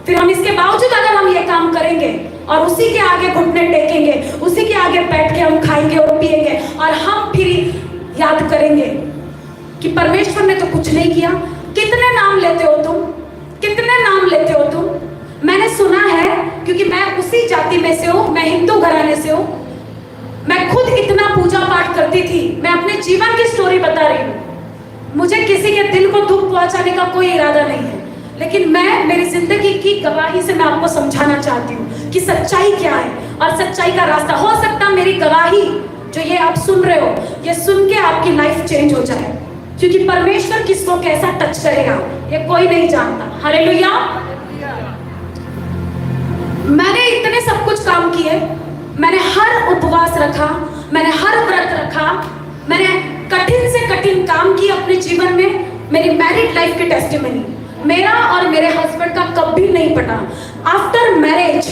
फिर हम इसके बावजूद अगर हम ये काम करेंगे और उसी के आगे घुटने टेकेंगे, उसी के आगे बैठ के हम खाएंगे और पिएंगे, और हम फिर याद करेंगे कि परमेश्वर ने तो कुछ नहीं किया। कितने नाम लेते हो तुम? कितने नाम लेते हो तुम? मैंने सुना है, क्योंकि मैं उसी जाति में से हूँ, मैं हिंदू घराने से हूँ, मैं खुद इतना पूजा पाठ करती थी। मैं अपने जीवन की स्टोरी बता रही हूँ, मुझे किसी के दिल को दुख पहुंचाने का कोई इरादा नहीं है, लेकिन मैं मेरी जिंदगी की गवाही से मैं आपको समझाना चाहती हूँ कि सच्चाई क्या है और सच्चाई का रास्ता। हो सकता मेरी गवाही जो ये आप सुन रहे हो, ये सुन के आपकी लाइफ चेंज हो जाए, क्योंकि परमेश्वर किसको कैसा टच करेगा ये कोई नहीं जानता। हालेलुया। मैंने इतने सब कुछ काम किए, मैंने हर उपवास रखा, मैंने हर व्रत रखा, मैंने कठिन से कठिन काम किए अपने जीवन में। मेरी मैरिड लाइफ की टेस्टिमनी, मेरा और मेरे हस्बैंड का कभी नहीं पटा। आफ्टर मैरिज,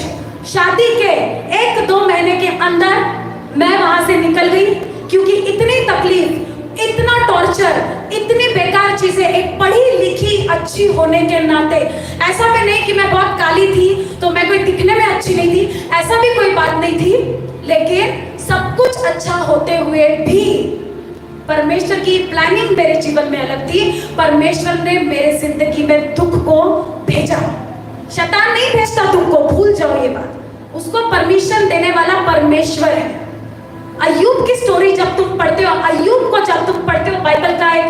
शादी के 1-2 महीने के अंदर मैं वहां से निकल गई, क्योंकि इतनी तकलीफ, इतना टॉर्चर, इतनी बेकार चीजें। एक पढ़ी लिखी अच्छी होने के नाते, ऐसा भी नहीं कि मैं बहुत काली थी तो मैं कोई दिखने में अच्छी नहीं थी, ऐसा भी कोई बात नहीं थी, लेकिन सब कुछ अच्छा होते हुए भी परमेश्वर की प्लानिंग मेरे जीवन में अलग थी। परमेश्वर ने मेरे जिंदगी में दुख को भेजा। शैतान नहीं भेजता दुख को, जाओ ये बात, उसको परमिशन देने वाला परमेश्वर है। अय्यूब की स्टोरी जब तुम पढ़ते हो, अय्यूब को जब तुम पढ़ते हो, बाइबल का एक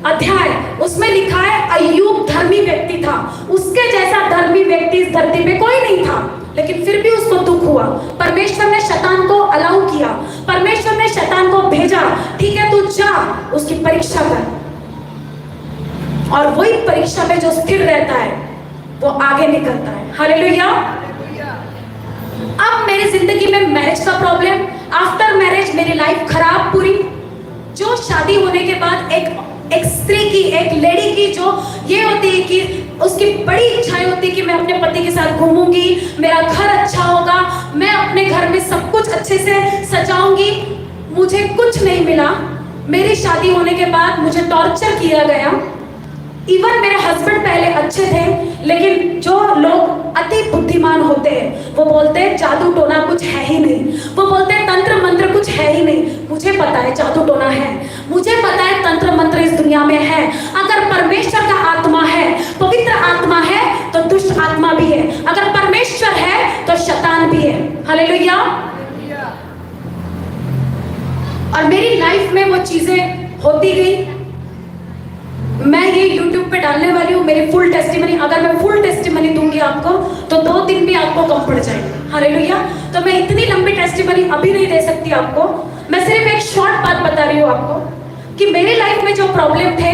अध्याय, उसमें लिखा है अय्यूब धर्मी व्यक्ति था, उसके जैसा धर्मी व्यक्ति इस धरती पे कोई नहीं था, लेकिन फिर भी उसको दुख हुआ। परमेश्वर ने शैतान को अलाउ किया, परमेश्वर ने शैतान को भेजा, ठीक है तू जा उसकी परीक्षा कर, और वही परीक्षा में जो स्थिर रहता है वो आगे निकलता है। हालेलुया। अब मेरी जिंदगी में मैरिज का प्रॉब्लम, आफ्टर मैरिज मेरी लाइफ खराब पूरी। जो शादी होने के बाद एक स्त्री की, एक लेडी की जो ये होती है कि उसकी बड़ी इच्छाएं होती है कि मैं अपने पति के साथ घूमूंगी, मेरा घर अच्छा होगा, मैं अपने घर में सब कुछ अच्छे से सजाऊंगी, मुझे कुछ नहीं मिला। मेरी शादी होने के बाद मुझे टॉर्चर किया गया। इवन मेरे हस्बैंड पहले अच्छे थे, लेकिन जो लोग अति बुद्धिमान होते हैं वो बोलते हैं जादू टोना कुछ है ही नहीं, वो बोलते हैं तंत्र मंत्र कुछ है ही नहीं। मुझे पता है जादू टोना है, मुझे पता है तंत्र मंत्र इस दुनिया में है। अगर परमेश्वर का आत्मा है, पवित्र आत्मा है, तो दुष्ट आत्मा भी है। अगर परमेश्वर है तो शैतान भी है। हालेलुया। और मेरी लाइफ में वो चीजें होती गई। मैं ये YouTube पे डालने वाली हूँ मेरी फुल टेस्टिमनी। अगर मैं फुल टेस्टिमनी दूंगी आपको तो 2 दिन भी आपको कम पड़ जाएंगे। हालेलुया। तो मैं इतनी लंबी टेस्टिमनी अभी नहीं दे सकती आपको, मैं सिर्फ एक शॉर्ट बात बता रही हूँ आपको कि मेरी लाइफ में जो प्रॉब्लम थे,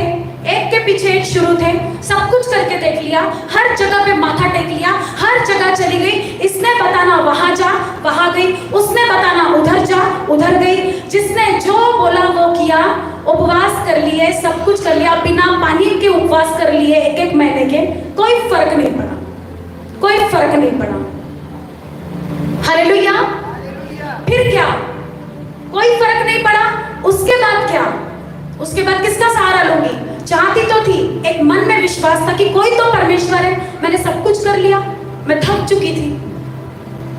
एक के पीछे एक शुरू थे, सब कुछ करके देख लिया, हर जगह पे माथा टेक लिया, हर जगह चली गई। इसने बताना वहां जा, वहां गई, उसने बताना उधर जा, उधर गई, जिसने जो बोला वो किया, उपवास कर लिए, सब कुछ कर लिया, बिना पानी के उपवास कर लिए 1-1 महीने के, कोई फर्क नहीं पड़ा, कोई फर्क नहीं पड़ा। हालेलुया। फिर क्या? कोई फर्क नहीं पड़ा। उसके बाद क्या? उसके बाद किसका सहारा लूंगी? चाहती तो थी, एक मन में विश्वास था कि कोई तो परमेश्वर है। मैंने सब कुछ कर लिया, मैं थक चुकी थी।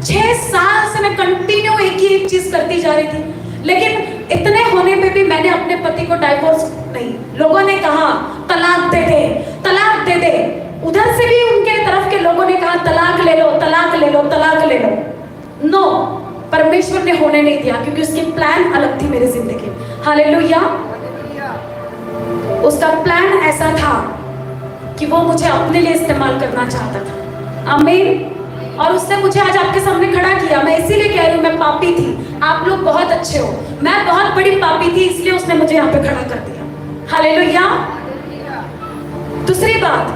6 साल से मैं कंटिन्यू एक ही एक चीज करती जा रही थी, लेकिन इतने होने पे भी मैंने अपने पति को डाइवोर्स नहीं। लोगों ने कहा तलाक दे दे, तलाक दे दे। उधर से भी उनके तरफ के लोगों ने कहा तलाक ले लो, तलाक ले लो, तलाक ले लो। नो, परमेश्वर ने होने नहीं दिया, क्योंकि उसकी प्लान अलग थी मेरी जिंदगी। हालेलुया। उसका प्लान ऐसा था कि वो मुझे अपने लिए इस्तेमाल करना चाहता था। आमीन। और उसने मुझे आज आपके सामने खड़ा किया। मैं इसीलिए कह रही हूँ, मैं पापी थी, आप लोग बहुत अच्छे हो, मैं बहुत बड़ी पापी थी, इसलिए उसने मुझे यहाँ पे खड़ा कर दिया। हालेलुया। दूसरी बात,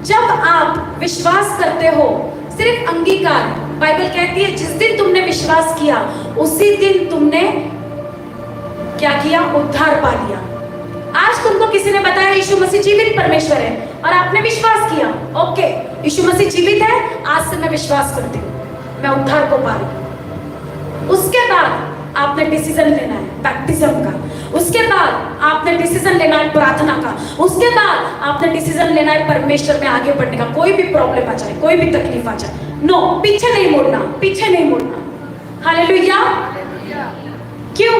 जब आप विश्वास करते हो, सिर्फ अंगीकार, बाइबल कहती है जिस दिन तुमने विश्वास किया उसी दिन तुमने क्या किया? उद्धार पा लिया। आज तुमको किसी ने बताया यीशु मसीह जीवित परमेश्वर है और आपने विश्वास किया, ओके यीशु मसीह जीवित है, आज से मैं विश्वास करती हूँ, मैं उद्धार को पा रही। उसके बाद आपने डिसीजन लेना है बैप्टिज्म का, उसके बाद आपने डिसीजन लेना है प्रार्थना का, उसके बाद आपने डिसीजन लेना है परमेश्वर में आगे बढ़ने का। कोई भी प्रॉब्लम आ जाए, कोई भी तकलीफ आ जाए, नो, पीछे नहीं मुड़ना, पीछे नहीं मुड़ना। हालेलुया। क्यों?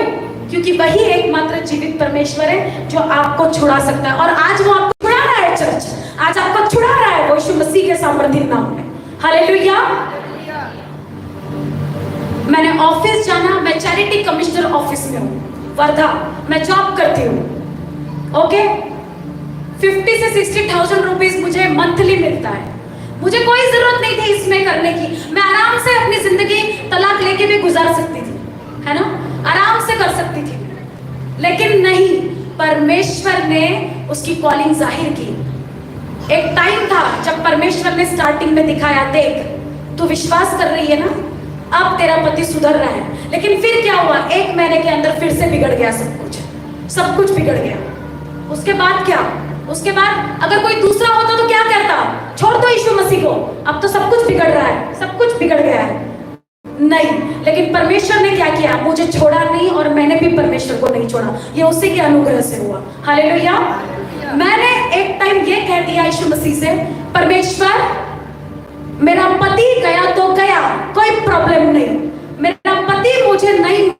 क्योंकि वही एकमात्र जीवित परमेश्वर है जो आपको छुड़ा सकता है, और आज वो आपको छुड़ा रहा है। चर्च आज आपको छुड़ा रहा है, वो यीशु मसीह के सामर्थ्य नाम में। हालेलुया। मैंने ऑफिस जाना, मैं चैरिटी कमिश्नर ऑफिस में हूँ वर्धा, मैं जॉब करती हूँ, ओके। 50 से 60,000 रुपीज मुझे मंथली मिलता है। मुझे कोई जरूरत नहीं थी इसमें करने की, मैं आराम से अपनी जिंदगी तलाक लेके भी गुजार सकती थी, है ना, आराम से कर सकती थी, लेकिन नहीं, परमेश्वर ने उसकी कॉलिंग जाहिर की। एक टाइम था जब परमेश्वर ने स्टार्टिंग में दिखाया, देख तू विश्वास कर रही है ना, अब तेरा पति सुधर रहा है। लेकिन फिर क्या हुआ? 1 महीने के अंदर फिर से बिगड़ गया सब कुछ बिगड़ गया। उसके बाद क्या? उसके बाद अगर कोई दूसरा होता तो क्या करता? छोड़ दो यीशु मसीह को, अब तो सब कुछ बिगड़ रहा है, सब कुछ बिगड़ गया है। नहीं, लेकिन परमेश्वर ने क्या किया? मुझे छोड़ा नहीं और मैंने भी परमेश्वर को नहीं छोड़ा, ये उसी के अनुग्रह से हुआ। हालेलुया। मैंने एक टाइम ये कह दिया यीशु मसीह से, परमेश्वर मेरा पति गया तो गया, कोई प्रॉब्लम नहीं, मेरा पति मुझे नहीं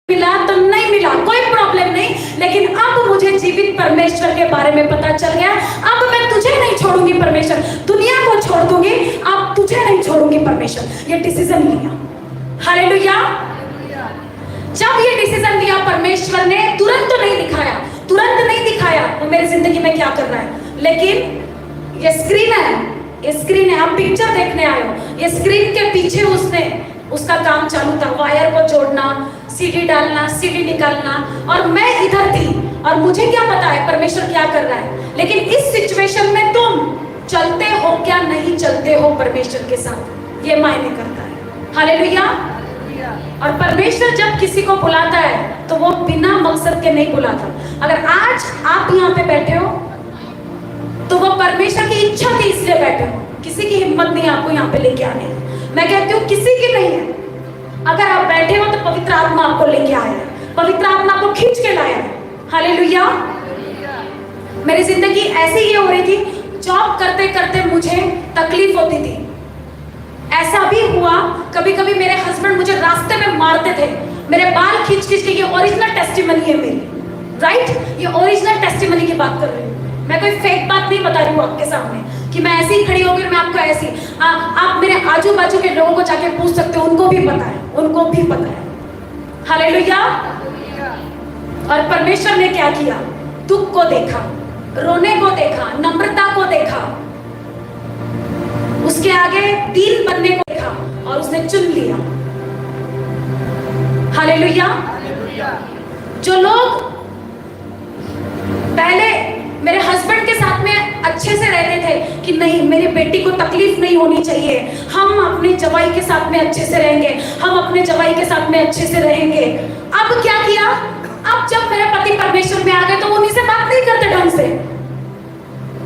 मिला तो नहीं मिला, कोई प्रॉब्लम नहीं, लेकिन अब मुझे जीवित परमेश्वर के बारे में पता चल गया। अब मैं तुझे नहीं छोड़ूंगी परमेश्वर, दुनिया को छोड़ दूंगी, अब अब तुझे नहीं छोड़ूंगी परमेश्वर, ये डिसीजन लिया। हालेलुया। जब ये डिसीजन लिया परमेश्वर ने, तुरंत तो नहीं दिखाया, तुरंत नहीं दिखाया वो मेरी जिंदगी में क्या कर रहा है, लेकिन ये स्क्रीन है, ये स्क्रीन है, आप पिक्चर देखने आए हो, ये स्क्रीन के पीछे उसने उसका काम चालू था, वायर को जोड़ना, सीडी डालना, सीडी निकालना, और मैं इधर थी और मुझे क्या पता है परमेश्वर क्या कर रहा है। लेकिन इस सिचुएशन में तुम चलते हो क्या नहीं चलते हो परमेश्वर के साथ, ये मायने करता है। हालेलुया। और परमेश्वर जब किसी को बुलाता है तो वो बिना मकसद के नहीं बुलाता। अगर आज आप यहाँ पे बैठे हो तो वो परमेश्वर की इच्छा थी इसलिए बैठे हो, किसी की हिम्मत नहीं आपको यहाँ पे लेके आने। मैं कहती हूँ किसी की नहीं है। अगर आप बैठे हो तो पवित्र आत्मा आपको लेके आया है, पवित्र आत्मा आपको खींच के लाया है। हालेलुया। मेरी जिंदगी ऐसी ही हो रही थी, जॉब करते करते मुझे तकलीफ होती थी। ऐसा भी हुआ कभी कभी मेरे हस्बैंड मुझे रास्ते में मारते थे, मेरे बाल खींच खींच के। ये ओरिजिनल टेस्टिमनी है मेरी, राइट? ये ओरिजिनल टेस्टिमनी की बात कर रही हूँ, मैं कोई फेक बात नहीं बता रही हूँ आपके सामने कि मैं ऐसी ही खड़ी होगी और मैं आपको ऐसी। आप मेरे आजू बाजू के लोगों को जाके पूछ सकते हो, उनको भी पता है, उनको भी पता है। हालेलुया। और परमेश्वर ने क्या किया? दुख को देखा, रोने को देखा, नम्रता को देखा, उसके आगे दीन बनने को देखा और उसने चुन लिया। हालेलुया। जो लोग पहले मेरे हस्बैंड के साथ में अच्छे से रहते थे कि नहीं मेरी बेटी को तकलीफ नहीं होनी चाहिए, हम अपने जवाई के साथ में अच्छे से रहेंगे, हम अपने जवाई के साथ में अच्छे से रहेंगे। अब क्या किया? अब जब मेरे पति परमेश्वर में आ गए तो उन्हीं से बात नहीं करते, ढंग से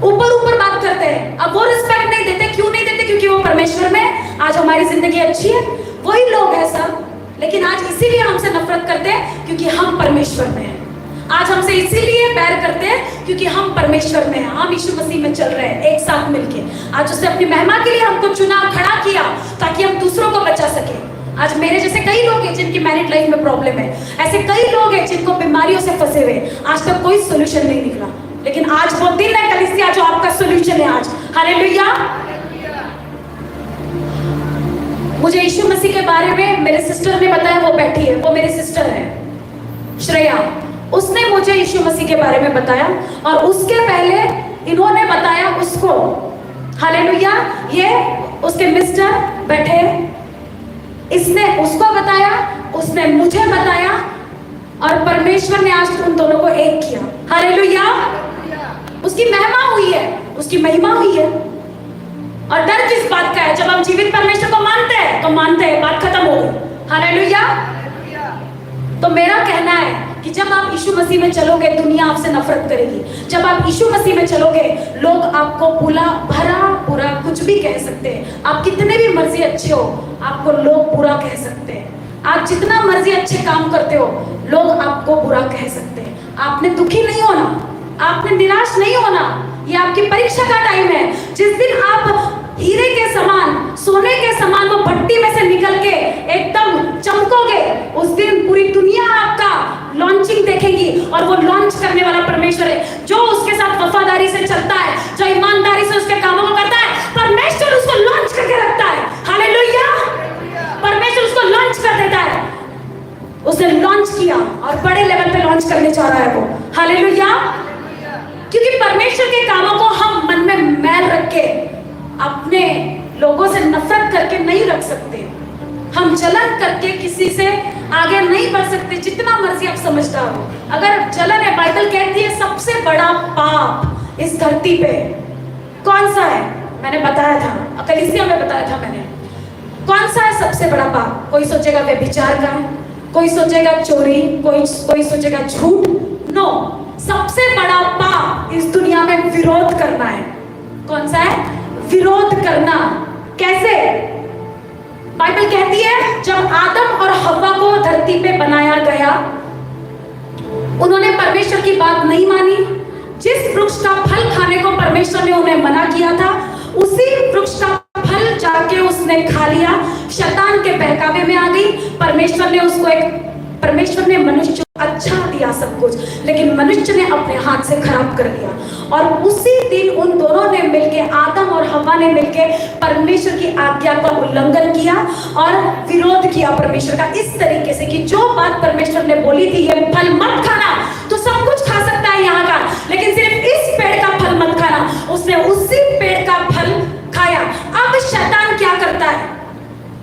ऊपर ऊपर बात करते हैं। अब वो रिस्पेक्ट नहीं देते। क्यों नहीं देते? क्योंकि वो परमेश्वर में। आज हमारी जिंदगी अच्छी है, वही लोग हैं सब, लेकिन आज इसीलिए हमसे नफरत करते हैं क्योंकि हम परमेश्वर में हैं। आज हमसे इसीलिए बैर करते हैं क्योंकि हम परमेश्वर में हैं, हम यीशु मसीह में चल रहे हैं एक साथ मिलके। आज उसने अपनी महिमा के लिए हमको चुना, खड़ा किया ताकि हम दूसरों को बचा सके। आज मेरे जैसे कई लोग हैं जिनकी मैरिड लाइफ में प्रॉब्लम है, ऐसे कई लोग हैं जिनको बीमारियों से फंसे हुए, आज तक कोई सोल्यूशन नहीं निकला, लेकिन आज वो दिन है कलीसिया जो आपका सोल्यूशन है आज। हालेलुया। मुझे यीशु मसीह के बारे में मेरे सिस्टर ने बताया, वो बैठी है, वो मेरी सिस्टर है श्रेया, उसने मुझे यीशु मसीह के बारे में बताया और उसके पहले इन्होंने बताया उसको। हालेलुया। ये उसके मिस्टर बैठे, इसने उसको बताया, उसने मुझे बताया और परमेश्वर ने आज उन दोनों को एक किया। हालेलुया। उसकी महिमा हुई है, उसकी महिमा हुई है। और डर किस बात का है? जब हम जीवित परमेश्वर को मानते हैं तो मानते हैं, बात खत्म हो गई। हालेलुया। तो मेरा कहना है कि जब आप यीशु मसीह में चलोगे दुनिया आपसे नफरत करेगी। जब आप यीशु मसीह में चलोगे लोग आपको बुला भरा बुरा कुछ भी कह सकते हैं। आप कितने भी मर्जी अच्छे हो, आपको लोग बुरा कह सकते हैं। आप जितना मर्जी अच्छे काम करते हो, लोग आपको बुरा कह सकते हैं। आपने दुखी नहीं होना, आपने निराश नहीं होना। ये आपकी परीक्षा का टाइम है। जिस दिन आप हीरे के समान, सोने के समान वो भट्टी में से निकल के एकदम चमकोगे, उस दिन पूरी दुनिया आपका लॉन्चिंग देखेगी। और वो लॉन्च करने वाला परमेश्वर है, जो उसके साथ वफादारी से चलता है, जो ईमानदारी से उसके कामों को करता है, परमेश्वर उसको लॉन्च करके रखता है। हालेलुया। परमेश्वर उसको लॉन्च कर देता है। उसने लॉन्च किया और बड़े लेवल पे लॉन्च करने जा रहा है वो। हालेलुया। क्योंकि परमेश्वर के कामों को हम मन में मैल रख के, अपने लोगों से नफरत करके नहीं रख सकते। हम जलन करके किसी से आगे नहीं बढ़ सकते, जितना मर्जी आप समझदार हो। अगर जलन है, बाइबल कहती है सबसे बड़ा पाप इस धरती पे कौन सा है? मैंने बताया था, कलीसिया में बताया था मैंने। कौन सा है सबसे बड़ा पाप? कोई सोचेगा व्यभिचार का है, कोई सोचेगा चोरी, कोई सोचेगा झूठ। नो, सबसे बड़ा पाप इस दुनिया में विरोध करना है। कौन सा है? विरोध करना। कैसे? बाइबल कहती है जब आदम और हव्वा को धरती पे बनाया गया, उन्होंने परमेश्वर की बात नहीं मानी। जिस वृक्ष का फल खाने को परमेश्वर ने उन्हें मना किया था, उसी वृक्ष का फल जाके उसने खा लिया। शैतान के बहकावे में आ गई। परमेश्वर ने मनुष्य को अच्छा दिया सब कुछ, लेकिन मनुष्य ने अपने हाथ से खराब कर लिया। और उसी दिन उन दोनों ने मिलके, आदम और हव्वा ने मिलकर परमेश्वर की आज्ञा का उल्लंघन किया और विरोध किया परमेश्वर का, इस तरीके से कि जो बात परमेश्वर ने बोली थी ये फल मत खाना, तो सब कुछ खा सकता है यहाँ का, लेकिन सिर्फ इस पेड़ का फल मत खाना। उसने उसी पेड़ का फल खाया। अब शैतान क्या करता है?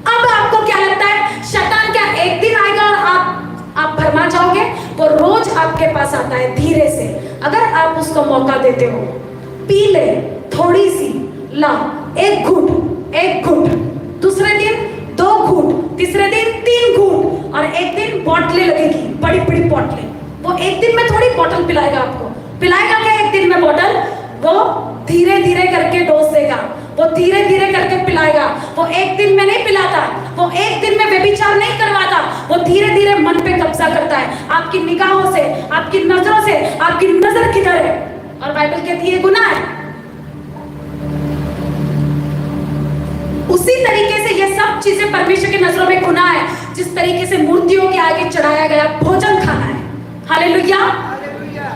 अब आपको क्या लगता है? शैतान क्या एक दिन आएगा और आप भरमा जाओगे? वो रोज आपके पास आता है धीरे से, अगर आप उसको मौका देते हो। पी ले थोड़ी सी, ला एक घूंट, दूसरे दिन 2 घूंट, तीसरे दिन 3 घूंट, और एक दिन बॉटलें लगेगी, बड़ी बड़ी बॉटलें। वो एक दिन में थोड़ी बॉटल पिलाएगा आपको, पिलाएगा क्या एक दिन में बॉटल? वो धीरे धीरे करके डोज देगा, वो धीरे धीरे करके पिलाएगा। वो एक दिन में नहीं पिलाता, वो एक दिन में व्यभिचार नहीं करवाता, वो धीरे धीरे मन पे कब्जा करता है, आपकी निगाहों से, आपकी नजरों से। आपकी नजर किधर है? और बाइबल कहती है गुनाह है। उसी तरीके से ये सब चीजें परमेश्वर की नजरों में गुनाह है, जिस तरीके से मूर्तियों के आगे चढ़ाया गया भोजन खाना है। हालेलुया।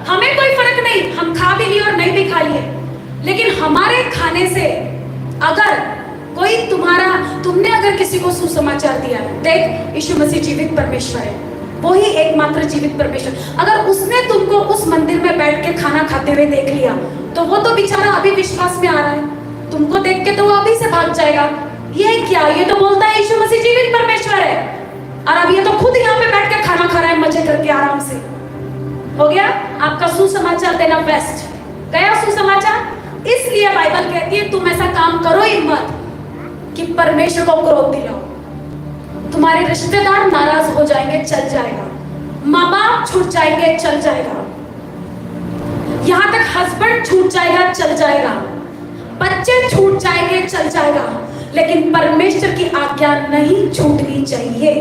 हमें कोई फर्क नहीं, हम खा भी लिए और नहीं भी खा लिए, लेकिन हमारे खाने से अगर कोई तुमने अगर किसी को सुसमाचार दिया, देख यीशु मसीह जीवित परमेश्वर है, वो ही एकमात्र जीवित परमेश्वर, अगर उसने तुमको उस मंदिर में बैठ के खाना खाते हुए देख लिया, तो वो तो बेचारा अभी विश्वास में आ रहा है, तुमको देख के तो वो अभी से भाग जाएगा। ये क्या? ये तो बोलता है यीशु मसीह जीवित परमेश्वर है, और अब ये तो खुद यहाँ पे बैठ के खाना खा रहा है मजे करके आराम से। हो गया आपका सुसमाचार देना बेस्ट, गया सुसमाचार। इसलिए बाइबल कहती है तुम ऐसा काम करो ही मत कि परमेश्वर को क्रोध दिलाओ। तुम्हारे रिश्तेदार नाराज हो जाएंगे, चल जाएगा, माँ बाप छूट जाएंगे, चल जाएगा, यहां तक हस्बैंड छूट जाएगा, चल जाएगा, बच्चे छूट जाएंगे, चल जाएगा, लेकिन परमेश्वर की आज्ञा नहीं छूटनी चाहिए।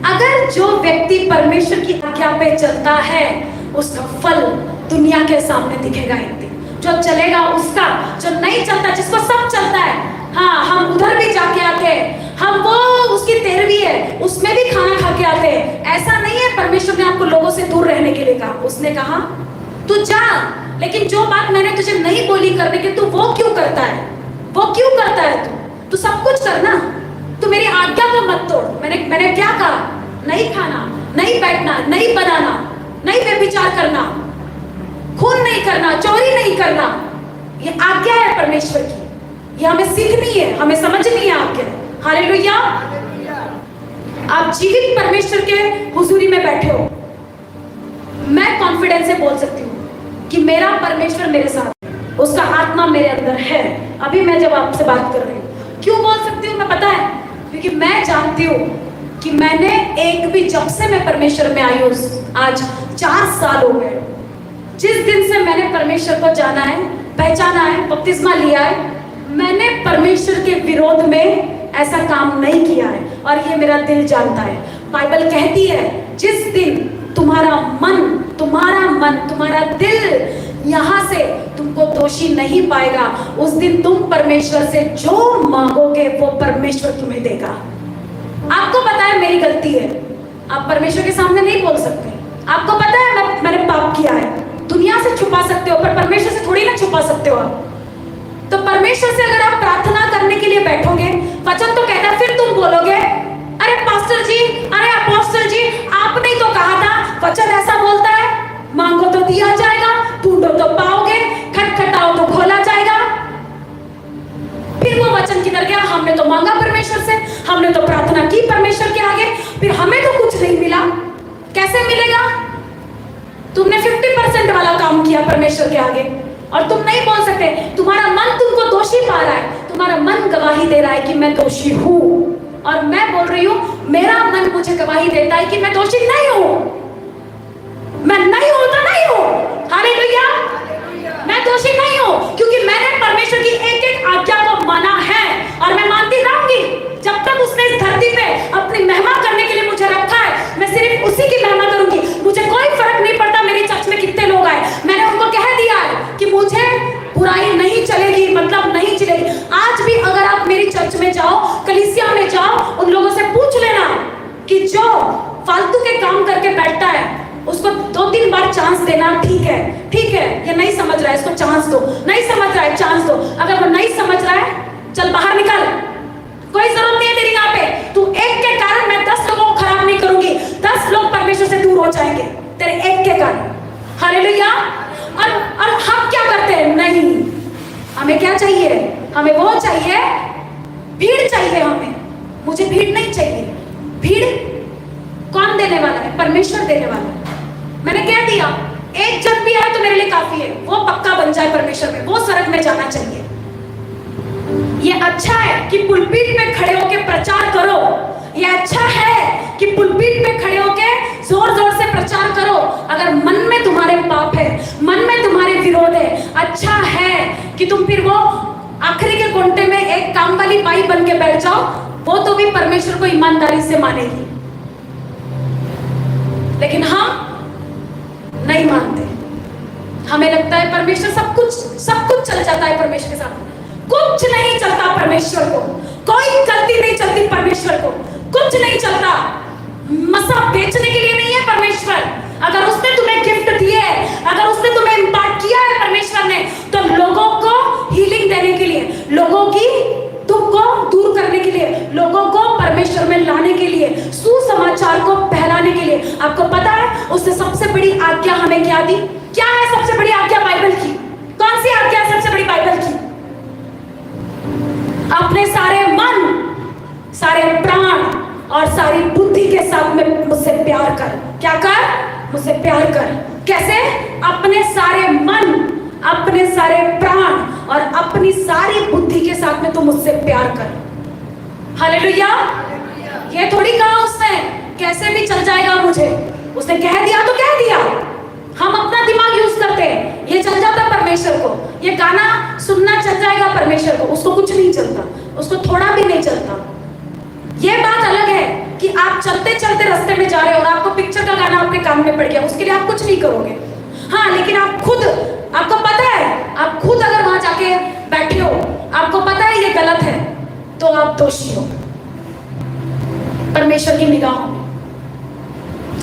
अगर जो व्यक्ति परमेश्वर की आज्ञा पे चलता है, उसका फल दुनिया के सामने दिखेगा एक दिन। जो चलेगा उसका, जो नहीं चलता, जिसको सब चलता है, हाँ हम उधर भी जाके आते हैं, हम वो उसकी 13वीं है उसमें भी खाना खा के आते हैं। ऐसा नहीं है परमेश्वर ने आपको लोगों से दूर रहने के लिए कहा, उसने कहा तू जा, लेकिन जो बात मैंने तुझे नहीं बोली करने की, तू वो क्यों करता है? वो क्यों करता है? तू सब कुछ करना, तू मेरी आज्ञा को मत तोड़। मैंने क्या कहा? नहीं खाना, नहीं बैठना, नहीं बनाना, नहीं व्यभिचार करना, खून नहीं करना, चोरी नहीं करना। ये आज्ञा है परमेश्वर की, ये हमें सीखनी है, हमें समझनी है आज्ञा। हालेलुया। आप जीवित परमेश्वर के हुजूरी में बैठे हो, मैं कॉन्फिडेंस से बोल सकती हूँ कि मेरा परमेश्वर मेरे साथ है, उसका आत्मा मेरे अंदर है। अभी मैं जब आपसे बात कर रही हूँ, क्यों बोल सकती हूँ मैं पता है? क्योंकि मैं जानती हूँ कि मैंने एक भी, जब से मैं परमेश्वर में आई हूँ, आज 4 साल हो गए, जिस दिन से मैंने परमेश्वर को जाना है, पहचाना है, बपतिस्मा लिया है, मैंने परमेश्वर के विरोध में ऐसा काम नहीं किया है, और ये मेरा दिल जानता है। बाइबल कहती है जिस दिन तुम्हारा मन, तुम्हारा दिल यहाँ से तुमको दोषी नहीं पाएगा, उस दिन तुम परमेश्वर से जो मांगोगे वो परमेश्वर तुम्हें देगा। आपको पता है मेरी गलती है, आप परमेश्वर के सामने नहीं बोल सकते। आपको पता है मैंने पाप किया है, दुनिया से छुपा सकते हो पर परमेश्वर से थोड़ी ना छुपा सकते हो आप। तो परमेश्वर से अगर आप प्रार्थना करने के लिए बैठोगे, वचन तो कहता है, फिर तुम बोलोगे अरे पास्टर जी, अरे अपोस्टल जी, आपने ही तो कहा था, वचन ऐसा बोलता है, मांगो तो दिया जाएगा, ढूंढो तो पाओगे, खटखटाओ तो खोला जाएगा। फिर वो वचन किधर गया? हमने तो मांगा परमेश्वर से, हमने तो प्रार्थना की परमेश्वर के आगे, फिर हमें तो कुछ नहीं मिला। कैसे मिलेगा? तुमने 50% वाला काम किया परमेश्वर के आगे, और तुम नहीं बोल सकते। तुम्हारा मन तुमको दोषी पा रहा है, तुम्हारा मन गवाही दे रहा है कि मैं दोषी हूं, और मैं बोल रही हूं मेरा मन मुझे गवाही देता है कि मैं दोषी नहीं हूं। मैं नहीं हूं तो नहीं हूं। हालेलुया। मैं दोषी नहीं हूं, क्योंकि मैंने परमेश्वर की एक एक आज्ञा को माना है, और मैं मानती रहूंगी जब तक उसने इस धरती पे अपनी महिमा करने के लिए मुझे रखा है। मैं सिर्फ उसी की महिमा करूंगी। मुझे कोई फर्क नहीं पड़ता मेरी चर्च में कितने लोग आए। मैंने उनको कह दिया है कि मुझे बुराई नहीं चलेगी, मतलब नहीं चलेगी। आज भी अगर आप मेरी चर्च में जाओ, कलीसिया में जाओ, उन लोगों से पूछ लेना कि जो फालतू के काम करके बैठता है उसको 2-3 बार चांस देना। ठीक है, ये नहीं समझ रहा है, इसको चांस दो। नहीं समझ रहा है, चांस दो। अगर वो नहीं समझ रहा चल बाहर निकल, कोई जरूरत नहीं है तेरी यहाँ पे। तू एक के कारण मैं 10 लोगों को खराब नहीं करूंगी, 10 लोग परमेश्वर से दूर हो जाएंगे तेरे एक के कारण। हालेलुया। और हम क्या करते हैं? नहीं, हमें क्या चाहिए? हमें वो चाहिए, भीड़ चाहिए हमें। मुझे भीड़ नहीं चाहिए। भीड़ कौन देने वाला है? परमेश्वर देने वाला है। मैंने क्या दिया? एक जन भी आए तो मेरे लिए काफी है, वो पक्का बन जाए परमेश्वर में, वो स्वर्ग में जाना चाहिए। ये अच्छा है कि पुलपीठ में खड़े होकर प्रचार करो, ये अच्छा है कि पुलपीट में खड़े होकर जोर जोर से प्रचार करो। अगर मन में तुम्हारे पाप है, मन में तुम्हारे विरोध है, अच्छा है कि तुम फिर वो आखिरी के घंटे में एक काम वाली बाई बन के बैठ जाओ, वो तो भी परमेश्वर को ईमानदारी से मानेगी। लेकिन हम नहीं मानते। हमें लगता है परमेश्वर सब कुछ चल जाता है परमेश्वर के साथ। कुछ नहीं चलता परमेश्वर को, कोई गलती नहीं चलती परमेश्वर को, कुछ नहीं चलता। मसा बेचने के लिए नहीं है परमेश्वर। अगर उसने तुम्हें गिफ्ट दिए, अगर उसने तुम्हें इम्पार्ट किया है परमेश्वर ने, तो लोगों को हीलिंग देने के लिए, लोगों की दुख को दूर करने के लिए, लोगों को परमेश्वर में लाने के लिए, सुसमाचार को फैलाने के लिए। आपको पता है उसने सबसे बड़ी आज्ञा हमें क्या दी? क्या है सबसे बड़ी आज्ञा बाइबल की? कौन सी आज्ञा है सबसे बड़ी बाइबल की? अपने सारे मन, सारे प्राण और सारी बुद्धि के साथ में मुझसे प्यार कर। क्या कर? मुझसे प्यार कर। कैसे? अपने सारे मन, अपने सारे प्राण और अपनी सारी बुद्धि के साथ में तुम मुझसे प्यार कर। हालेलुया। ये थोड़ी कहा उसने कैसे भी चल जाएगा मुझे, उसने कह दिया तो कह दिया। हम अपना दिमाग यूज करते हैं, ये चल जाता परमेश्वर को, ये गाना सुनना चल जाएगा परमेश्वर को, उसको कुछ नहीं चलता, उसको थोड़ा भी नहीं चलता। ये बात अलग है कि आप चलते चलते रास्ते में जा रहे हो और आपको पिक्चर का गाना आपके कान में पड़ गया, उसके लिए आप कुछ नहीं करोगे। हाँ, लेकिन आप खुद, आपको पता है, आप खुद अगर वहां जाके बैठे हो, आपको पता है ये गलत है, तो आप दोषी हो परमेश्वर की निगाहों में।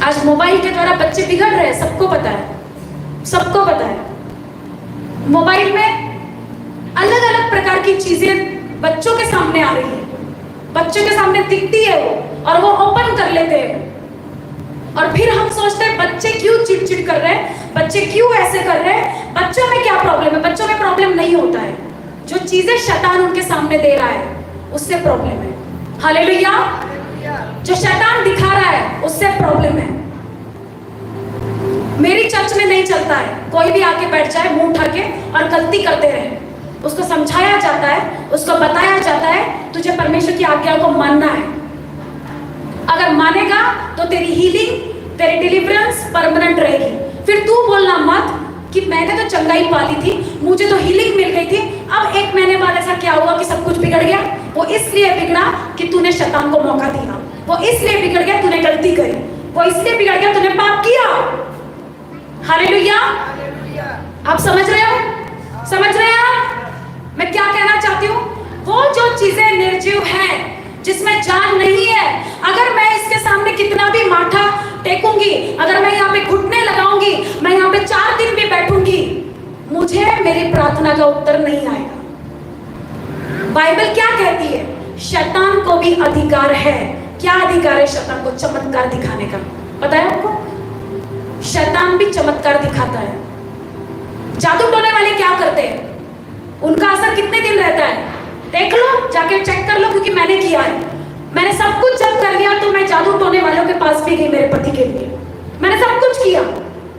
आज मोबाइल के द्वारा बच्चे बिगड़ रहे हैं, सबको पता है, सबको पता है। मोबाइल में अलग अलग प्रकार की चीजें बच्चों के सामने आ रही है, बच्चों के सामने दिखती है वो, और वो ओपन कर लेते हैं। और फिर हम सोचते हैं बच्चे क्यों चिड़चिड़ कर रहे हैं, बच्चे क्यों ऐसे कर रहे हैं, बच्चों में क्या प्रॉब्लम है? बच्चों में प्रॉब्लम नहीं होता है, जो चीजें शैतान उनके सामने दे रहा है उससे प्रॉब्लम है। हालेलुया। जो शैतान दिखा रहा है उससे प्रॉब्लम है। मेरी चर्च में नहीं चलता है कोई भी आके बैठ जाए मुंह उठा के और गलती करते रहे, उसको समझाया जाता है, उसको बताया जाता है तुझे परमेश्वर की आज्ञा को मानना है। अगर मानेगा तो तेरी हीलिंग, तेरी डिलीवरेंस परमानेंट रहेगी। फिर तू बोलना मत कि मैंने तो चंगाई पाली थी, मुझे तो हीलिंग मिल गई थी, अब 1 महीने बाद ऐसा क्या हुआ कि सब कुछ बिगड़ गया? वो इसलिए बिगड़ा कि तूने शैतान को मौका दिया, वो इसलिए बिगड़ गया तूने गलती करी, वो इसलिए बिगड़ गया तूने पाप किया। हालेलुया। आप समझ रहे हो? समझ रहे हैं आप मैं क्या कहना चाहती हूँ? वो जो चीजें निर्जीव हैं, जिसमें जान नहीं है, अगर मैं इसके सामने कितना भी माथा टेकूंगी, अगर मैं यहाँ पे घुटने लगाऊंगी, मैं यहाँ पे 4 दिन भी बैठूंगी, मुझे मेरी प्रार्थना का उत्तर नहीं आएगा। बाइबल क्या कहती है? शैतान को भी अधिकार है। क्या अधिकार है शैतान को? चमत्कार दिखाने का। पता है आपको? शैतान भी चमत्कार दिखाता है। जादू टोने वाले क्या करते हैं? उनका असर कितने दिन रहता है? देख लो, जाके चेक कर लो, क्योंकि मैंने किया है। मैंने सब कुछ जब कर लिया तो मैं जादू टोने वालों के पास भी गई मेरे पति के लिए। मैंने सब कुछ किया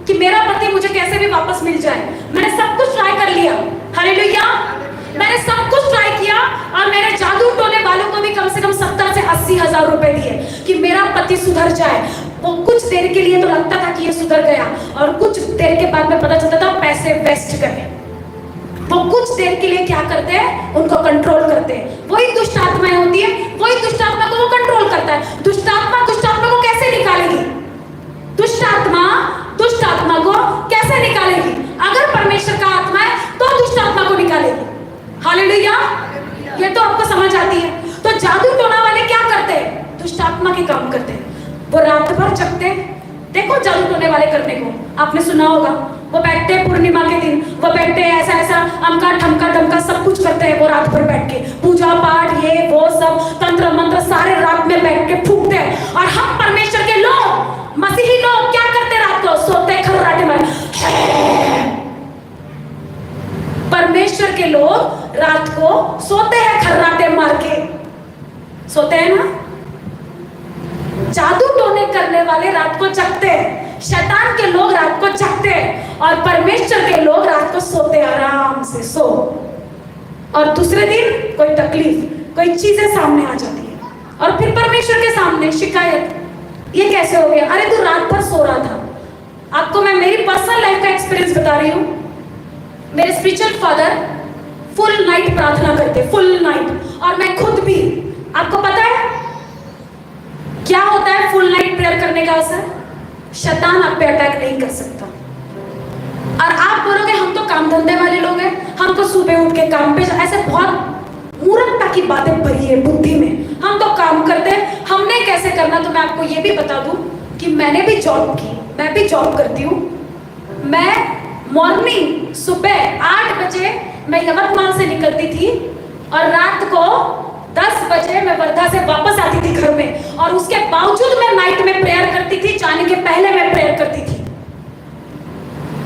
कि मेरा पति मुझे कैसे भी वापस मिल जाए। मैंने सब कुछ ट्राई कर लिया। हालेलुया। मैंने सब कुछ ट्राई किया और मेरे जादू टोने वालों को भी कम से कम 70 से 80 हजार रुपए दिए कि मेरा पति सुधर जाए। वो कुछ देर के लिए तो लगता था कि ये सुधर गया, और कुछ देर के बाद में पता चलता था पैसे वेस्ट गए। वो कुछ देर के लिए क्या करते हैं? उनको कंट्रोल करते हैं। वही दुष्ट आत्माएं होती है, वही दुष्ट आत्मा को वो कंट्रोल करता है। दुष्ट आत्मा को कैसे निकालेगी? दुष्ट आत्मा को कैसे निकालेगी? अगर परमेश्वर का आत्मा है तो दुष्ट आत्मा को निकालेगी। हालेलुया। ये तो आपको समझ आती है। तो जादू टोना वाले क्या करते हैं? दुष्ट आत्मा के काम करते हैं। वो रात भर जगते हैं। देखो जादू टोने वाले करने को, आपने सुना होगा, वो बैठते हैं पूर्णिमा के दिन, वो बैठते हैं ऐसा ऐसा अमका ठमका डमका सब कुछ करते हैं वो रात भर बैठ के, पूजा पाठ ये वो सब तंत्र मंत्र सारे रात में बैठ के फूकते हैं। और हम परमेश्वर के लोग, मसीही लोग क्या करते रात को? सोते खर्राटे मार। परमेश्वर के लोग रात को सोते हैं खर्राटे मार के, सोते हैं ना। जादू टोने करने वाले रात को जगते हैं, शैतान के लोग रात को जगते हैं, और परमेश्वर के लोग रात को सोते आराम से सो। और दूसरे दिन कोई तकलीफ, कोई चीजें सामने आ जाती है, और फिर परमेश्वर के सामने शिकायत, ये कैसे हो गया? अरे तू रात भर सो रहा था। आपको मैं मेरी पर्सनल लाइफ का एक्सपीरियंस बता रही हूँ। मेरे स्पिरिचुअल फादर फुल नाइट प्रार्थना करते, फुल नाइट, और मैं खुद भी। आपको पता है क्या होता है फुल नाइट प्रेयर करने का असर? शैतान आप पे अटैक नहीं कर सकता। और आप बोलोगे हम तो काम धंधे वाले लोग हैं, हम तो सुबह उठ के काम पे, ऐसे बहुत मूर्खता की बातें भरी है बुद्धि में। हम तो काम करते हैं, हमने कैसे करना? तो मैं आपको ये भी बता दूं कि मैंने भी जॉब की, मैं भी जॉब करती हूँ। मैं मॉर्निंग सुबह 8 बजे मैं यवतमाल से निकलती थी, और रात को 10 बजे मैं वर्धा से वापस आती थी घर में, और उसके बावजूद मैं नाइट में प्रेयर करती थी। जाने के पहले मैं प्रेयर करती थी।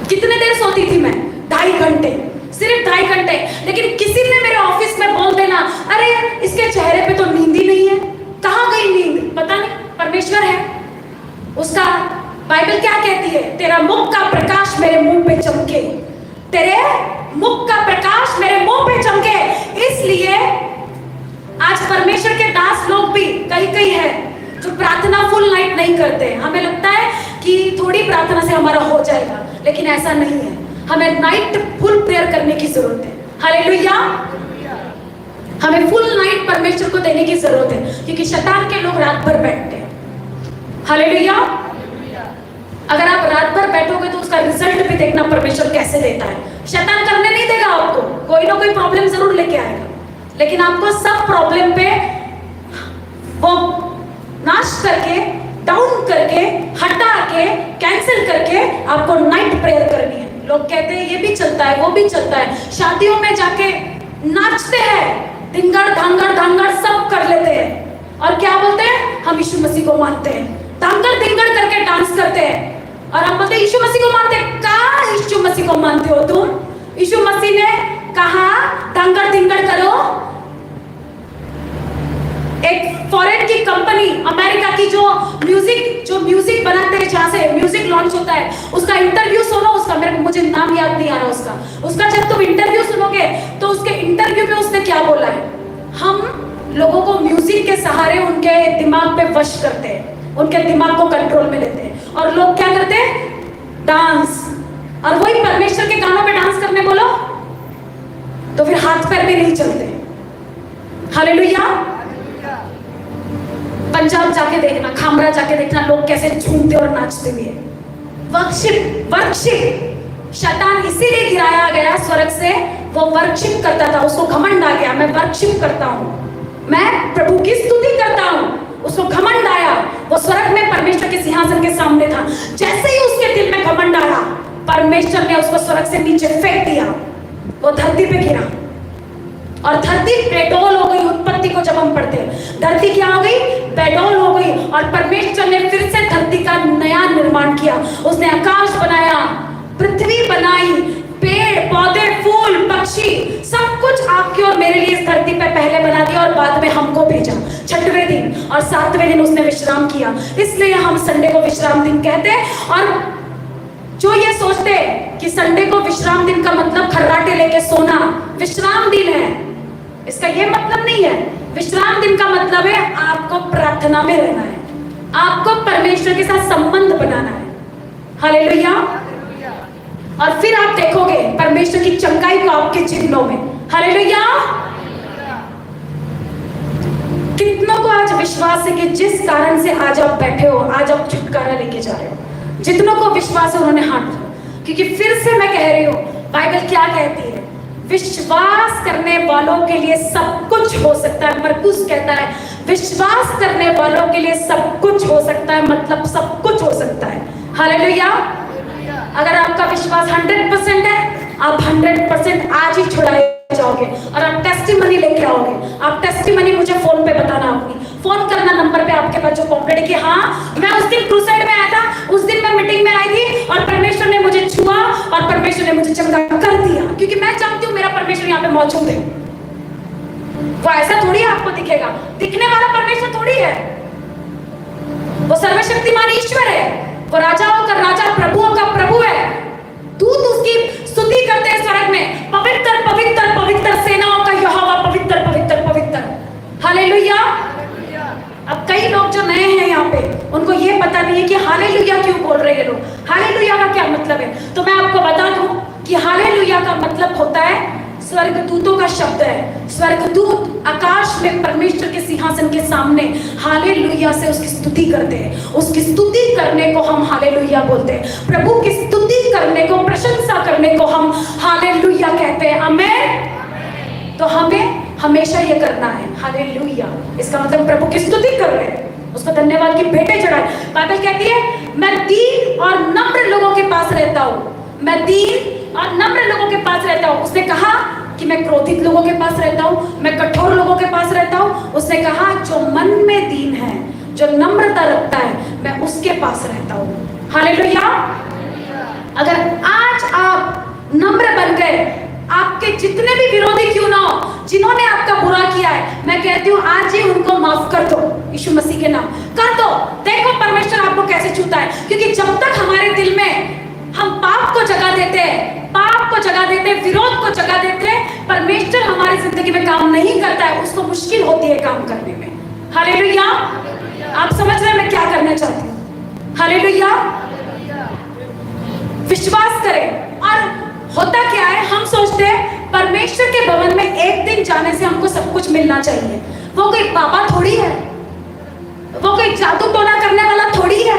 कितने देर सोती थी मैं? 2.5 घंटे, सिर्फ 2.5 घंटे। लेकिन किसी ने मेरे ऑफिस में बोल देना, अरे इसके चेहरे पे तो नींद ही नहीं है, कहाँ गई नींद? पता नहीं, परमेश्वर है उसका। बाइबल क्या कहती है? तेरा मुख का प्रकाश मेरे मुंह पे चमके, तेरे मुख का प्रकाश मेरे मुंह पे चमके। इसलिए आज परमेश्वर के दास लोग भी कई है जो प्रार्थना फुल नाइट नहीं करते। हमें लगता है कि थोड़ी प्रार्थना से हमारा हो जाएगा, लेकिन ऐसा नहीं है। हमें नाइट फुल प्रेयर करने की जरूरत है। हालेलुया। हमें फुल नाइट परमेश्वर को देने की जरूरत है, क्योंकि शैतान के लोग रात भर बैठते हैं। हालेलुया। अगर आप रात भर बैठोगे तो उसका रिजल्ट भी देखना परमेश्वर कैसे देता है। शैतान करने नहीं देगा आपको, कोई ना कोई प्रॉब्लम जरूर लेके आएगा, लेकिन आपको सब प्रॉब्लम पे वो नाश करके, डाउन करके, हटा के, कैंसिल करके आपको नाइट प्रेयर करनी है। लोग कहते हैं ये भी चलता है वो भी चलता है, शादियों में जाके नाचते हैं, धिंगड़ धांगड़ धांगड़ सब कर लेते हैं, और क्या बोलते हैं? हम यीशु मसीह को मानते हैं। धांगड़ धिंगड़ करके डांस करते हैं, और हम बोलते हैं यीशु मसीह को मानते हैं। कहाँ यीशु मसीह को मानते हो तुम? यीशु मसीह ने कहा धांगड़ धिंगड़ करो। एक फॉरेन की कंपनी, अमेरिका की जो म्यूजिक बनाते हैं, जहां से म्यूजिक लॉन्च होता है, उसका इंटरव्यू सुनो। उसका मुझे नाम याद नहीं आ रहा उसका जब तुम इंटरव्यू सुनोगे तो उसके इंटरव्यू में उसने क्या बोला है? हम लोगों को म्यूजिक के सहारे उनके दिमाग पे वश करते हैं, उनके दिमाग को कंट्रोल में लेते हैं, और लोग क्या करते हैं? डांस। और वही परमेश्वर के गानों पे डांस करने बोलो तो फिर हाथ पैर भी नहीं चलते। हालेलुया। पंजाब जाके देखना, खामरा जाके देखना, लोग कैसे झूमते और नाचते हुए। वर्शिप शैतान इसीलिए गिराया गया स्वर्ग से, वो वर्शिप करता था, उसको घमंड आ गया, मैं वर्शिप करता हूँ, मैं प्रभु की स्तुति करता हूँ, उसको घमंड आया। वो स्वर्ग में परमेश्वर के सिंहासन के सामने था। जैसे ही उसके दिल में घमंड आया, परमेश्वर ने उसको स्वर्ग से नीचे फेंक दिया, वो धरती पे गिरा, और धरती बेडौल हो गई। उत्पत्ति को जब हम पढ़ते हैं, धरती क्या हो गई? बेडौल हो गई। और परमेश्वर ने फिर से धरती का नया निर्माण किया। उसने आकाश बनाया, पृथ्वी बनाई, पेड़ पौधे, फूल, पक्षी, सब कुछ आपके और मेरे लिए इस धरती पे पहले बना दिया, और बाद में हमको भेजा 6वें दिन, और 7वें दिन उसने विश्राम किया। इसलिए हम संडे को विश्राम दिन कहते हैं। और जो ये सोचते हैं कि संडे को विश्राम दिन का मतलब खर्राटे लेके सोना विश्राम दिन है, इसका ये मतलब नहीं है। विश्राम दिन का मतलब है आपको प्रार्थना में रहना है, आपको परमेश्वर के साथ संबंध बनाना है। हालेलुया। और फिर आप देखोगे परमेश्वर की चंगाई को आपके चिन्हों में। हालेलुया। कितनों को आज विश्वास है कि जिस कारण से आज आप बैठे हो, आज आप छुटकारा लेके जा रहे हो? जितनों को विश्वास है उन्होंने हाथ उठाया, क्योंकि फिर से मैं कह रही हूँ, बाइबल क्या कहती है? विश्वास करने वालों के लिए सब कुछ हो सकता है। मरकुस कहता है विश्वास करने वालों के लिए सब कुछ हो सकता है, मतलब सब कुछ हो सकता है। हालेलुया। अगर आपका विश्वास 100% है, आप 100% आज ही छुड़ाए जाओगे और आप टेस्टिमनी लेके आओगे। आप टेस्टिमनी मुझे फोन पे बताना, अपनी फोन करना नंबर पे आपके पास जो पॉम्पलेट है कि हाँ मैं उस दिन क्रूसाइड में आया था, उस दिन मैं मीटिंग में आई थी और परमेश्वर ने मुझे छुआ और परमेश्वर ने मुझे चंगा कर दिया, क्योंकि मैं जानती हूँ मेरा परमेश्वर यहाँ पे मौजूद है। वो ऐसा थोड़ी आपको दिखेगा, दिखने वाला परमेश्वर थोड़ी है, वो सर्वशक्तिमान ईश्वर है, वो राजाओं का राजा, प्रभुओं का प्रभु है। दूत उसकी स्तुति करते हैं स्वर्ग में, पवित्र पवित्र पवित्र सेनाओं का यहोवा, पवित्र पवित्र पवित्र। हालेलुया। अब कई लोग जो नए हैं यहाँ पे, उनको ये पता नहीं है कि हालेलुया क्यों बोल रहे हैं लोग, हालेलुया का क्या मतलब है। तो मैं आपको बता दूं कि हालेलुया का मतलब होता है स्वर्गदूतों का शब्द है। स्वर्गदूत आकाश में परमेश्वर के सिंहासन के सामने हालेलुया से उसकी स्तुति करते हैं। उसकी स्तुति करने को हम हालेलुया बोलते हैं। प्रभु की स्तुति करने को, प्रशंसा करने को हम हालेलुया कहते हैं। आमीन। तो हमें हमेशा ये करना है हालेलुया। इसका मतलब प्रभु की स्तुति कर रहे हैं, उसको धन्यवाद की भेंटें चढ़ाए। बाइबल कहती है मैं दीन और नम्र लोगों के पास रहता हूँ, मैं दीन और नम्र लोगों के पास रहता हूँ। उसने कहा कि मैं क्रोधित लोगों के पास रहता हूँ, मैं कठोर लोगों के पास रहता हूँ। उसने कहा जो मन में दीन है, जो नम्रता रखता है, मैं उसके पास रहता हूँ। हालेलुया। अगर आज आप नम्र बन गए, आपके जितने भी विरोधी क्यों ना हो, जिन्होंने आपका बुरा किया है, मैं कहती हूँ आज ही उनको माफ कर दो, यीशु मसीह के नाम कर दो। देखो परमेश्वर आपको कैसे छूता है, क्योंकि जब तक हमारे दिल में हम पाप को जगह देते हैं, पाप को जगह देते हैं, विरोध को जगह देते हैं, परमेश्वर हमारी जिंदगी में काम नहीं करता है, उसको मुश्किल होती है काम करने में। हालेलुया। आप समझ रहे हैं मैं क्या करना चाहती हूँ। हालेलुया। विश्वास करें। और होता क्या है, हम सोचते हैं परमेश्वर के भवन में एक दिन जाने से हमको सब कुछ मिलना चाहिए। वो कोई बाबा थोड़ी है, वो कोई जादू टोना करने वाला थोड़ी है,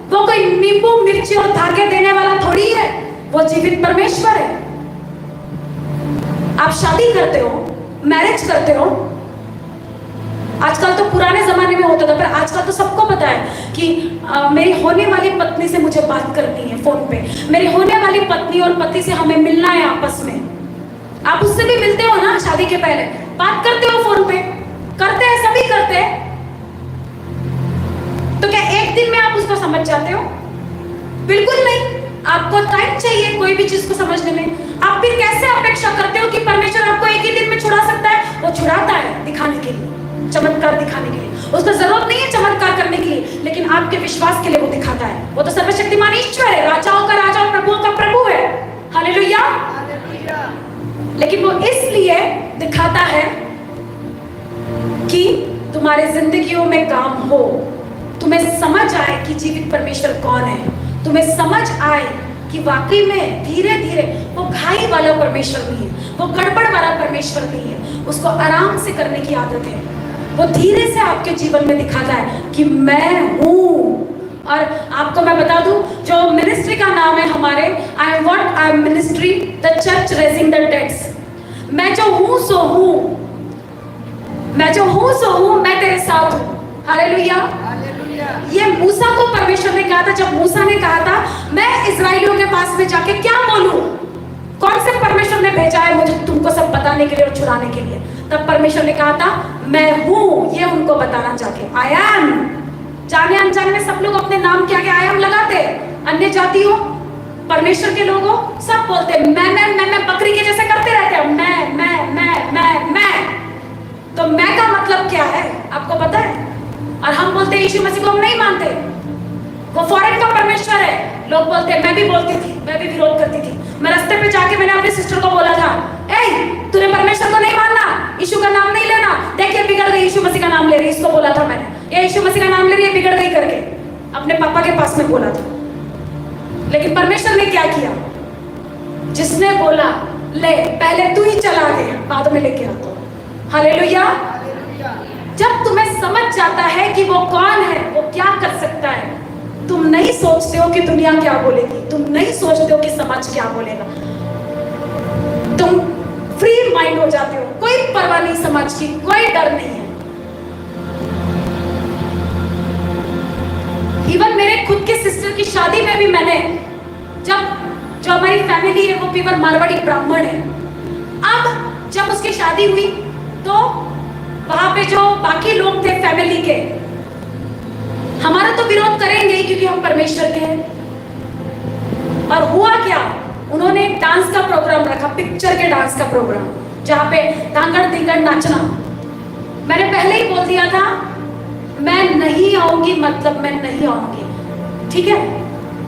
वो कोई नींबू मिर्ची और धागे देने वाला थोड़ी है, वो जीवित परमेश्वर है। आप शादी करते हो, मैरिज करते हो, आजकल तो पुराने जमाने में होता था, पर आजकल तो सबको पता है कि मेरी होने वाली पत्नी से मुझे बात करनी है फोन पे, मेरी होने वाली पत्नी और पति से हमें मिलना है आपस में। आप उससे भी मिलते हो ना, शादी के पहले बात करते हो फोन पे, करते हैं, सभी करते हैं। तो क्या एक दिन में आप उसको समझ जाते हो? बिल्कुल नहीं, आपको टाइम चाहिए कोई भी चीज को समझने में। आप फिर कैसे अपेक्षा करते हो कि परमेश्वर आपको एक ही दिन में छुड़ा सकता है? वो छुड़ाता है दिखाने के लिए, चमत्कार दिखाने के लिए। उसको जरूरत नहीं है चमत्कार करने के लिए, लेकिन आपके विश्वास के लिए वो दिखाता है। वो तो सर्वशक्तिमान ईश्वर है, राजाओं का राजा और प्रभुओं का प्रभु है। हालेलुया। लेकिन वो इसलिए दिखाता है कि तुम्हारे जिंदगियों में काम हो, तुम्हें समझ आए कि जीवित परमेश्वर कौन है, तुम्हें समझ आए कि वाकई में धीरे धीरे वो घाई वाला परमेश्वर नहीं है, वो गड़बड़ वाला परमेश्वर नहीं है, उसको आराम से करने की आदत है। वो धीरे से आपके जीवन में दिखाता है कि मैं हूँ। और आपको मैं बता दूं, जो मिनिस्ट्री का नाम है हमारे, I ministry the church raising the deads. मैं जो हूँ सो हूँ, मैं जो हूँ सो हूँ, मैं तेरे साथ हूँ। हालेलुया। ये मूसा को परमेश्वर ने कहा था, जब मूसा ने कहा था मैं इस्राएलियों के पास में जाके क्या बोलूं, कौन से परमेश्वर ने भेजा है मुझे तुमको सब बताने के लिए और छुड़ाने के लिए, तब परमेश्वर ने कहा था मैं हूं, ये उनको बताना जाके। I am. जाने अनजाने में सब लोग अपने नाम के आगे आई एम लगाते, अन्य जातियों, परमेश्वर के लोगों सब बोलते मैं बकरी के जैसे करते रहते हैं, मैं। तो मैं का मतलब क्या है आपको पता है? और हम बोलते हैं यीशु मसीह को हम नहीं मानते, वो फॉरेन का परमेश्वर है। लोग बोलते हैं, मैं भी बोलती थी, मैं भी विरोध करती थी। मैं रास्ते पे जाके मैंने अपने सिस्टर को बोला था, तूने परमेश्वर को नहीं मानना, यीशु का नाम नहीं लेना, देखिए बिगड़ गई, यीशु मसीह का नाम ले रही। इसको बोला था मैंने, ये यीशु मसीह का नाम ले रही है, बिगड़ गई करके अपने पापा के पास में बोला था। लेकिन परमेश्वर ने क्या किया? जिसने बोला ले पहले तू ही चला दे, बाद में लेके आता। हालेलुया। जब तुम्हें समझ जाता है कि वो कौन है, वो क्या कर सकता है, तुम नहीं सोचते हो कि दुनिया क्या बोलेगी, तुम नहीं सोचते हो कि समाज क्या बोलेगा, तुम फ्री माइंड हो जाते हो, कोई परवाह नहीं समाज की, कोई डर नहीं है। इवन मेरे खुद के सिस्टर की शादी में भी मैंने जब जो हमारी फैमिली है वो प्योर मारवाड़ी ब्राह्मण है। अब जब उसकी शादी हुई तो वहां पे जो बाकी लोग थे फैमिली के, हमारा तो विरोध करेंगे ही क्योंकि हम परमेश्वर के हैं। और हुआ क्या, उन्होंने डांस का प्रोग्राम रखा, पिक्चर के डांस का प्रोग्राम, जहां पे धांगड़ धिंगड़ नाचना। मैंने पहले ही बोल दिया था मैं नहीं आऊंगी, मतलब मैं नहीं आऊंगी, ठीक है।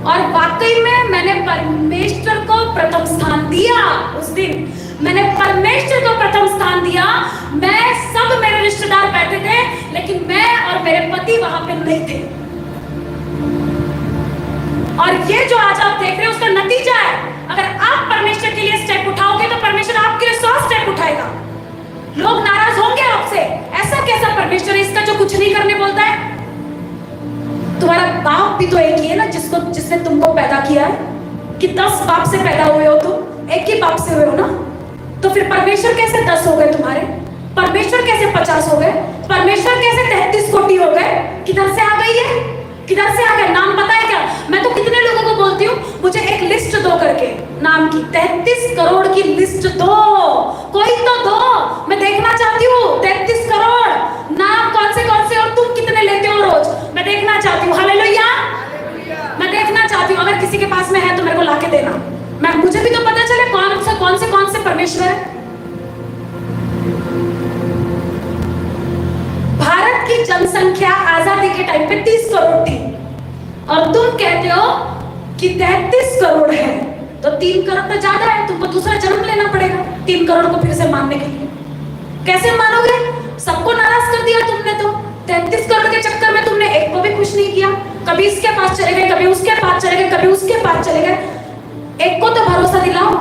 और वाकई में मैंने परमेश्वर को प्रथम स्थान दिया। उस दिन मैंने परमेश्वर को प्रथम स्थान दिया। मैं सब मेरे रिश्तेदार बैठे थे, लेकिन मैं और मेरे पति वहां पे नहीं थे। और ये जो आज आप देख रहे हैं उसका नतीजा है, अगर आप परमेश्वर के लिए स्टेप उठाओगे तो परमेश्वर आपके लिए 100 स्टेप उठाएगा। लोग नाराज होंगे आपसे, ऐसा कैसा परमेश्वर है इसका जो कुछ नहीं करने बोलता है। तुम्हारा बाप भी तो एक ही है ना, जिसने तुमको पैदा किया है। कि 10 बाप से पैदा हुए हो तुम, एक ही बाप से हुए हो ना, तो फिर परमेश्वर कैसे 10 हो गए तुम्हारे? परमेश्वर कैसे 50 हो गए? परमेश्वर कैसे 33 कोटि हो गए? किधर से आ गई है? किधर से आ गए? नाम पता है क्या? मैं तो कितने लोगों को बोलती हूँ मुझे एक लिस्ट दो करके नाम की, 33 करोड़ की लिस्ट दो, कोई तो दो, मैं देखना चाहती हूँ 33 करोड़ नाम कौन से और तुम कितने लेते हो रोज, मैं देखना चाहती हूँ। हालेलुया, मैं देखना चाहती हूँ। अगर किसी के पास में है तो मेरे को लाके देना, मैं मुझे भी तो पता चले कौन से परमेश्वर है। भारत की जनसंख्या आजादी के टाइम पे 30 करोड़ थी और तुम कहते हो कि 33 करोड़ है, तो 3 करोड़ तो ज्यादा है, तुमको दूसरा जन्म लेना पड़ेगा 3 करोड़ को फिर से मानने के लिए। कैसे मानोगे? सबको नाराज कर दिया तुमने तो। 33 करोड़ के चक्कर में तुमने एक को भी खुश नहीं किया। कभी इसके पास चले गए, कभी उसके पास चले गए, कभी उसके पास चले गए। एक को तो भरोसा दिलाओ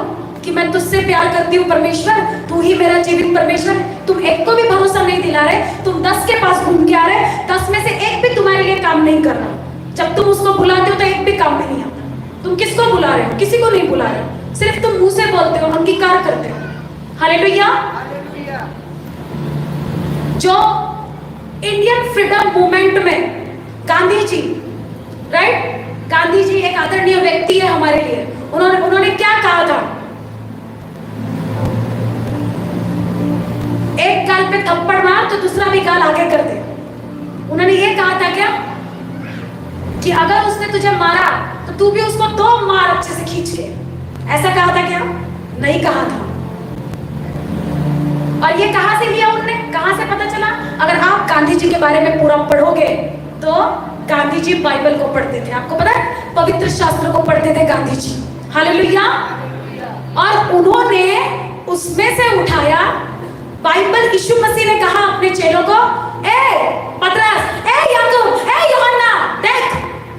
कि मैं तुझसे प्यार करती हूँ परमेश्वर, तू ही मेरा जीवित परमेश्वर। तुम एक को भी भरोसा नहीं दिला रहे, तुम 10 के पास घूम के आ रहे, 10 में से एक भी तुम्हारे लिए काम नहीं कर रहा। जब तुम उसको बुलाते हो तो एक भी काम में नहीं आता। तुम किसको बुला रहे हो? किसी को नहीं बुला रहे हो, सिर्फ तुम मुंह से बोलते हो, अंगीकार करते हो। हालेलुया। जो इंडियन फ्रीडम मूवमेंट में गांधी जी, राइट, गांधी जी एक आदरणीय व्यक्ति है हमारे लिए। उन्होंने क्या कहा था? एक गाल पे थप्पड़ मार तो दूसरा भी गाल आगे कर दे। उन्होंने ये कहा था क्या कि अगर उसने तुझे मारा तो तू भी उसको 2 मार अच्छे से खींच के। ऐसा कहा था क्या? नहीं कहा था। और ये कहां से लिया उन्होंने, कहां से पता चला? अगर आप गांधी जी के बारे में पूरा पढ़ोगे तो गांधी जी बाइबल को पढ़ते थे, आपको पता है, पवित्र शास्त्र को पढ़ते थे गांधी जी। हालेलुया। और उन्होंने उसमें से उठाया बाइबल। यीशु मसीह ने कहा अपने चेलों को, ए पतरस, ए याकूब, ए यूहन्ना, देख,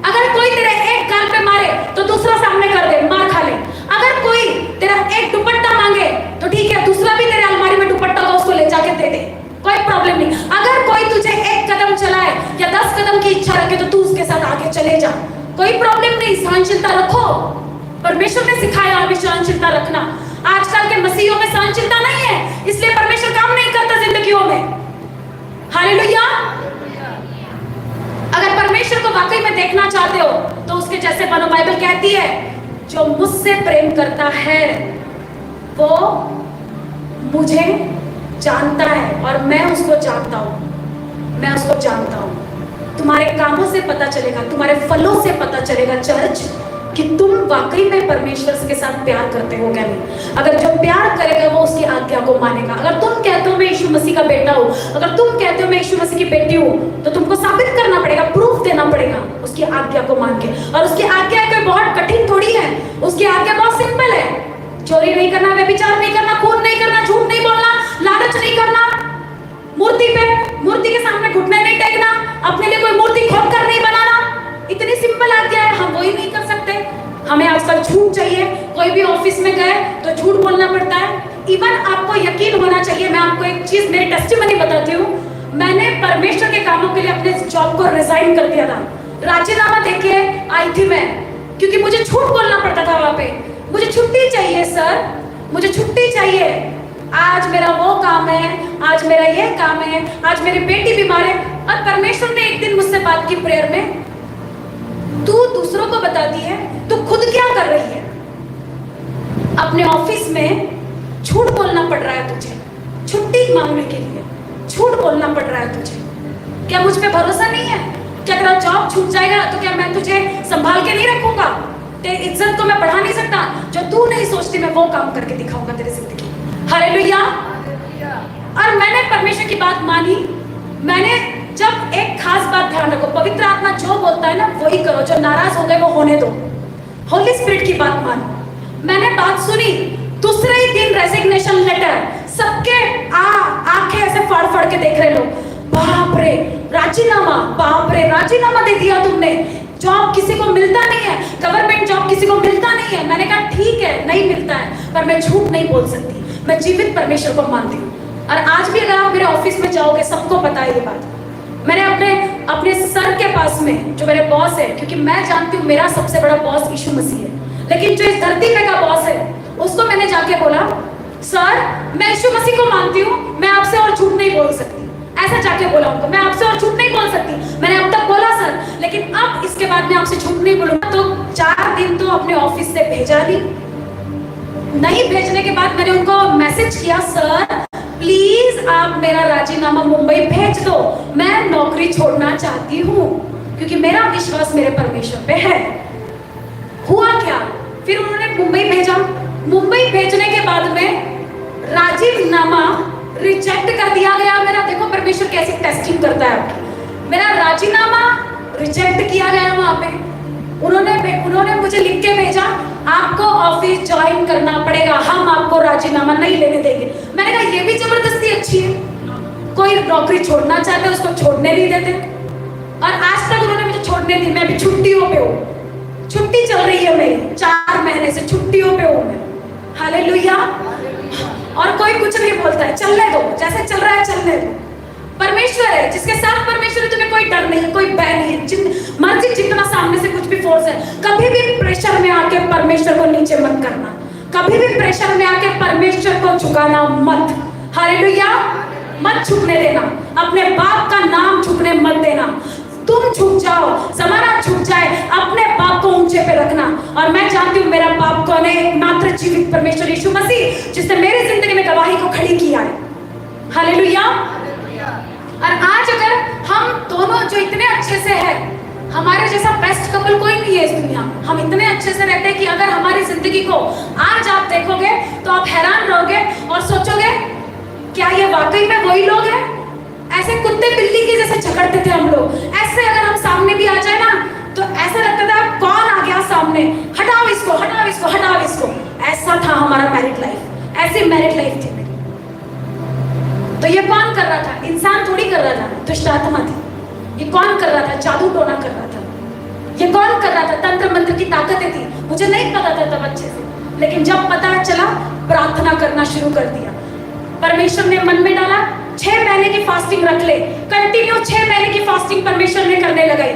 अगर कोई तेरे एक गाल पे मारे तो दूसरा सामने कर दे, मार खा ले। अगर कोई तेरा एक दुपट्टा मांगे तो ठीक है, दूसरा भी तेरे अलमारी में दुपट्टा हो उसको ले जाके दे दे, कोई प्रॉब्लम नहीं। अगर कोई तुझे 1 कदम चलाए या 10 कदम की इच्छा रखे तो तू उसके साथ आगे चले जा, कोई प्रॉब्लम नहीं। सहनशीलता रखो, परमेश्वर ने सिखाया हमें सहनशीलता रखना। आजकल के मसीहों में सहनशीलता नहीं है, इसलिए परमेश्वर काम नहीं करता जिंदगियों में। हालेलुया। अगर परमेश्वर को वाकई में देखना चाहते हो तो उसके जैसे बनो। बाइबल कहती है जो मुझसे प्रेम करता है वो मुझे जानता है और मैं उसको जानता हूं, मैं उसको जानता हूं। तुम्हारे कामों से पता चलेगा, तुम्हारे फलों से पता चलेगा चर्च कि तुम वाकई में परमेश्वर के साथ प्यार करते हो क्या नहीं। अगर जो प्यार करेगा वो उसकी आज्ञा को मानेगा। अगर तुम कहते हो मैं यीशु मसीह का बेटा हूँ, अगर तुम कहते हो मैं यीशु मसीह की बेटी हूँ, तो तुमको साबित करना पड़ेगा, प्रूफ देना पड़ेगा उसकी आज्ञा को मान के। और उसकी आज्ञा कोई बहुत कठिन थोड़ी है, उसकी आज्ञा बहुत सिंपल है। चोरी नहीं करना, व्यभिचार नहीं करना, खून नहीं करना, झूठ नहीं बोलना, लालच नहीं करना, मूर्ति के सामने घुटने नहीं टेकना, अपने लिए कोई मूर्ति खोद कर नहीं बनाना। इतनी सिंपल आज्ञा है, हम वही नहीं कर सकते। हमें आजकल झूठ चाहिए, कोई भी ऑफिस में गए तो झूठ बोलना पड़ता है। इवन आपको यकीन होना चाहिए, मैं आपको एक चीज, मेरी टेस्टिमनी बताती हूँ। मैंने परमेश्वर के कामों के लिए अपने जॉब को रिजाइन कर दिया था, राजीनामा देके आई थी मैं, क्योंकि मुझे झूठ बोलना पड़ता था वहां पे। मुझे छुट्टी चाहिए सर, मुझे छुट्टी चाहिए, आज मेरा वो काम है, आज मेरा ये काम है, आज मेरी बेटी बीमार है। और परमेश्वर ने एक दिन मुझसे बात की प्रेयर में, तू दूसरों को बताती है, तू खुद क्या कर रही है? अपने ऑफिस में झूठ बोलना पड़ रहा है तुझे, छुट्टी मांगने के लिए झूठ बोलना पड़ रहा है तुझे। क्या मुझ पे भरोसा नहीं है? क्या तेरा जॉब छूट जाएगा तो क्या मैं तुझे संभाल के नहीं रखूंगा? तेरी इज्जत को मैं बढ़ा नहीं सकता? जो तू नहीं सोचती मैं वो काम करके दिखाऊंगा तेरी जिंदगी। हालेलुया। और मैंने परमेश्वर की बात मानी। मैंने जब एक खास बात ध्यान रखो, पवित्र आत्मा जो बोलता है ना वही करो, जो नाराज हो गए वो होने दो। होली स्पिरिट की बात मानो। मैंने बात सुनी, दूसरे ही दिन रेजिग्नेशन लेटर, सबके आंखें ऐसे फाड़ फाड़ के देख रहे लोग। बाप रे राजीनामा, बाप रे राजीनामा दे दिया तुमने, जॉब किसी को मिलता नहीं है, गवर्नमेंट जॉब किसी को मिलता नहीं है। मैंने कहा ठीक है नहीं मिलता है, पर मैं झूठ नहीं बोल सकती, मैं जीवित परमेश्वर को मानती हूँ। और आज भी अगर आप मेरे ऑफिस में जाओगे सबको पता है ये बात। मैंने अपने सर के पास में जो मेरे बॉस है, क्योंकि मैं जानती हूँ मेरा सबसे बड़ा बॉस यीशु मसीह है, लेकिन जो इस धरती पे का बॉस है उसको मैंने जाके बोला, सर मैं यीशु मसीह को मानती हूँ, मैं आपसे और झूठ नहीं बोल सकती। ऐसा जाके बोला उनको, मैं आपसे और झूठ नहीं बोल सकती। मैंने अब तक बोला सर, लेकिन अब इसके बाद मैं आपसे झूठ नहीं बोलूंगा। तो 4 दिन तो अपने ऑफिस से भेजा नहीं भेजने के बाद मैंने उनको मैसेज किया, सर प्लीज आप मेरा राजीनामा मुंबई भेज दो, मैं नौकरी छोड़ना चाहती हूँ, क्योंकि मेरा विश्वास मेरे परमेश्वर पे है। हुआ क्या, फिर उन्होंने मुंबई भेजा। मुंबई भेजने के बाद में राजीनामा रिजेक्ट कर दिया गया मेरा। देखो परमेश्वर कैसी टेस्टिंग करता है आपकी। मेरा राजीनामा रिजेक्ट किया गया वहां पे। उन्होंने मुझे लिख के भेजा, आपको ऑफिस ज्वाइन करना पड़ेगा, हम आपको राजीनामा नहीं लेने देंगे। मैंने कहा ये भी जबरदस्ती अच्छी है, कोई नौकरी छोड़ना चाहता है उसको छोड़ने नहीं देते। और आज तक उन्होंने मुझे छोड़ने दी। मैं भी छुट्टियों पे हूँ, छुट्टी चल रही है मेरी, 4 महीने से छुट्टियों पे हूँ मैं। हालेलुया। और कोई कुछ नहीं बोलता है, चलने दो, जैसे चल रहा है चलने दो। परमेश्वर है, जिसके साथ परमेश्वर है तुम्हें कोई डर नहीं है, कोई भय नहीं है। मर्जी जितना सामने से कुछ भी फोर्स है, कभी भी प्रेशर में आके परमेश्वर को नीचे मत करना, कभी भी प्रेशर में आके परमेश्वर को झुकाना मत। हालेलुया। मत झुकने देना, अपने बाप का नाम झुकने मत देना। तुम झुक जाओ, जमाना झुक जाए, अपने बाप को ऊंचे पे रखना। और मैं जानती हूँ मेरा बाप कौन है, एकमात्र जीवित परमेश्वर यीशु मसीह, जिसने मेरी जिंदगी में गवाही को खड़ी किया है। हालेलुया। और आज अगर हम दोनों जो इतने अच्छे से हैं, हमारे जैसा बेस्ट कपल कोई नहीं है इस दुनिया, हम इतने अच्छे से रहते हैं कि अगर हमारी जिंदगी को आज आप देखोगे तो आप हैरान रहोगे और सोचोगे क्या ये वाकई में वही लोग हैं? ऐसे कुत्ते बिल्ली के जैसे झगड़ते थे हम लोग। ऐसे अगर हम सामने भी आ जाए ना तो ऐसा लगता था कौन आ गया सामने, हटाओ इसको हटाओ इसको हटाओ इसको। ऐसा था हमारा मैरिड लाइफ, ऐसी मैरिड लाइफ थी। तो ये कौन कर रहा था? इंसान थोड़ी कर रहा था, दुष्ट आत्मा थी। ये कौन कर रहा था? जादू टोना कर रहा था। ये कौन कर रहा था? तंत्र मंत्र की ताकतें थी। मुझे नहीं पता था तब अच्छे से, लेकिन जब पता चला प्रार्थना करना शुरू कर दिया। परमेश्वर ने मन में डाला 6 महीने की फास्टिंग रख ले, कंटिन्यू 6 महीने की फास्टिंग परमेश्वर ने करने लगाई।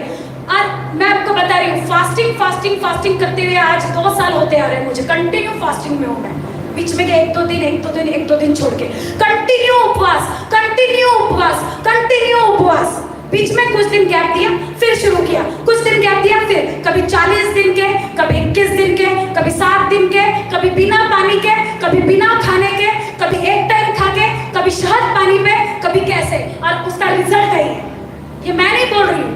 और मैं आपको बता रही हूँ फास्टिंग फास्टिंग फास्टिंग करते हुए आज 2 साल होते आ रहे हैं मुझे। कंटिन्यू फास्टिंग में हूँ मैं, बीच में 1-2 दिन छोड़ के कंटिन्यू उपवास, कंटिन्यू उपवास, कंटिन्यू उपवास। बीच में कुछ दिन गैप दिया, फिर शुरू किया, कुछ दिन गैप दिया, फिर कभी 40 दिन के, कभी 21 दिन के, कभी 7 दिन के, कभी बिना पानी के, कभी बिना खाने के, कभी एक टाइम खा के, कभी शहद पानी पे, कभी कैसे। और उसका रिजल्ट है ये मैं नहीं बोल रही हूँ,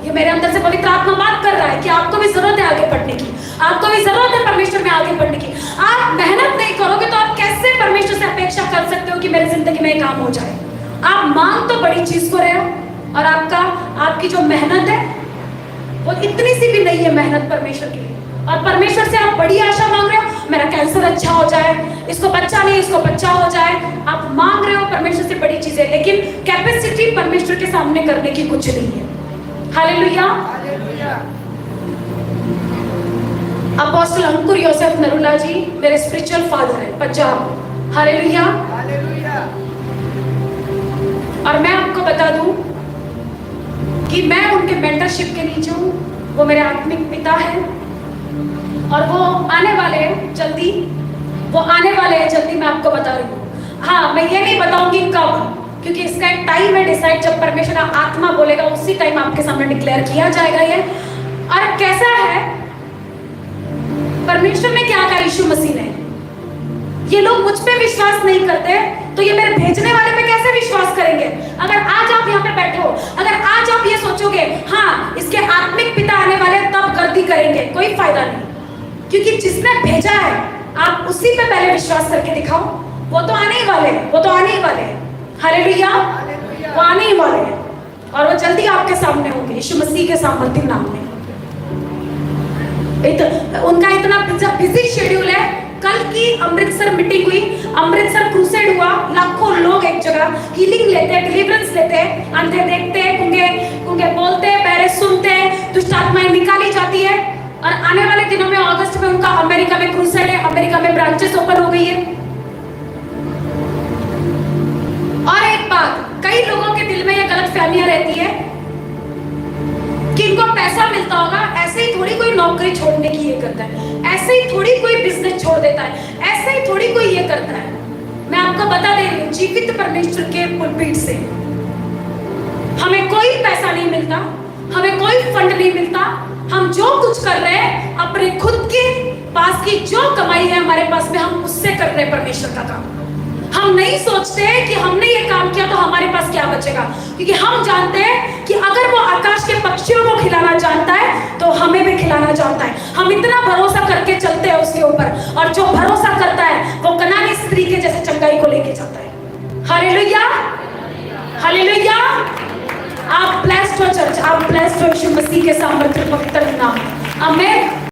ये मेरे अंदर से पवित्र आत्मा बात कर रहा है कि आपको भी जरूरत है आगे बढ़ने की, आपको भी जरूरत है परमेश्वर में आगे बढ़ने की। आप मेहनत नहीं करोगे तो आप कैसे परमेश्वर से अपेक्षा कर सकते हो कि मेरी जिंदगी में काम हो जाए? आप मांग तो बड़ी चीज को रहे हो और आपकी जो मेहनत है वो इतनी सी भी नहीं है मेहनत परमेश्वर के लिए। और परमेश्वर से आप बड़ी आशा मांग रहे हो, मेरा कैंसर अच्छा हो जाए, इसको बच्चा नहीं इसको बच्चा हो जाए। आप मांग रहे हो परमेश्वर से बड़ी चीजें, लेकिन कैपेसिटी परमेश्वर के सामने करने की कुछ नहीं है। हालेलुया। अपोस्टल अंकुर योसेफ नरूला जी मेरे स्पिरिचुअल फादर है पंजाब। हालेलुया। और मैं आपको बता दूं कि मैं उनके मेंटरशिप के नीचे हूँ। वो मेरे आत्मिक पिता हैं और वो आने वाले हैं जल्दी, मैं आपको बता रही हूँ। हाँ, मैं ये नहीं बताऊंगी कब, क्योंकि इसका एक टाइम है डिसाइड, जब परमेश्वर का आत्मा बोलेगा उसी टाइम आपके सामने डिक्लेयर किया जाएगा ये। और कैसा है, परमेश्वर ने क्या कहा यीशु मसीह ने, ये लोग मुझ पे विश्वास नहीं करते तो ये मेरे भेजने वाले पे कैसे विश्वास करेंगे। अगर आज आप यहाँ पे बैठे हो, अगर आज आप ये सोचोगे हाँ इसके आत्मिक पिता आने वाले तब गलती करेंगे, कोई फायदा नहीं, क्योंकि जिसने भेजा है आप उसी पे पहले विश्वास करके दिखाओ। वो तो आने ही वाले, वो तो आने ही वाले, हालेलुया, वो आने ही वाले हैं और वो जल्दी आपके सामने होंगे यीशु मसीह के सामर्थ्य नाम में। उनका इतना बिजी शेड्यूल है। कल की अमृतसर मीटिंग हुई, अमृतसर क्रूसेड हुआ, लाखों लोग एक जगह हीलिंग लेते हैं, डिलीवरेंस लेते हैं, अंधे देखते हैं, गूंगे बोलते हैं, बहरे सुनते हैं, दुष्ट आत्माएं निकाली जाती है। और आने वाले दिनों में अगस्त में उनका अमेरिका में क्रूसेड है, अमेरिका में ब्रांचेस ओपन हो गई है। और एक बात, कई लोगों के दिल में ये गलत फहमियां रहती है कि इनको पैसा मिलता होगा, ऐसे ही थोड़ी कोई नौकरी छोड़ने की ये करता है, ऐसे ही थोड़ी कोई बिजनेस छोड़ देता है, ऐसे ही थोड़ी कोई ये करता है। मैं आपको बता दे रही हूँ, जीवित परमेश्वर के पुलपीठ से हमें कोई पैसा नहीं मिलता, हमें कोई फंड नहीं मिलता। हम जो कुछ कर रहे हैं अपने खुद के पास की जो कमाई है हमारे पास में, हम उससे कर रहे हैं परमेश्वर का काम। हम नहीं सोचते कि हमने ये काम किया तो हमारे पास क्या बचेगा, क्योंकि हम जानते हैं कि अगर वो आकाश के पक्षियों को खिलाना जानता है तो हमें भी खिलाना जानता है। हम इतना भरोसा करके चलते हैं उसके ऊपर, और जो भरोसा करता है वो कनानी स्त्री के जैसे चंगाई को लेके जाता है। Hallelujah, hallelujah. आप ब्लेस्ड हो चर्च, आप ब्लेस्ड हो यीशु मसीह के सामर्थ्य पवित्र नाम। आमीन।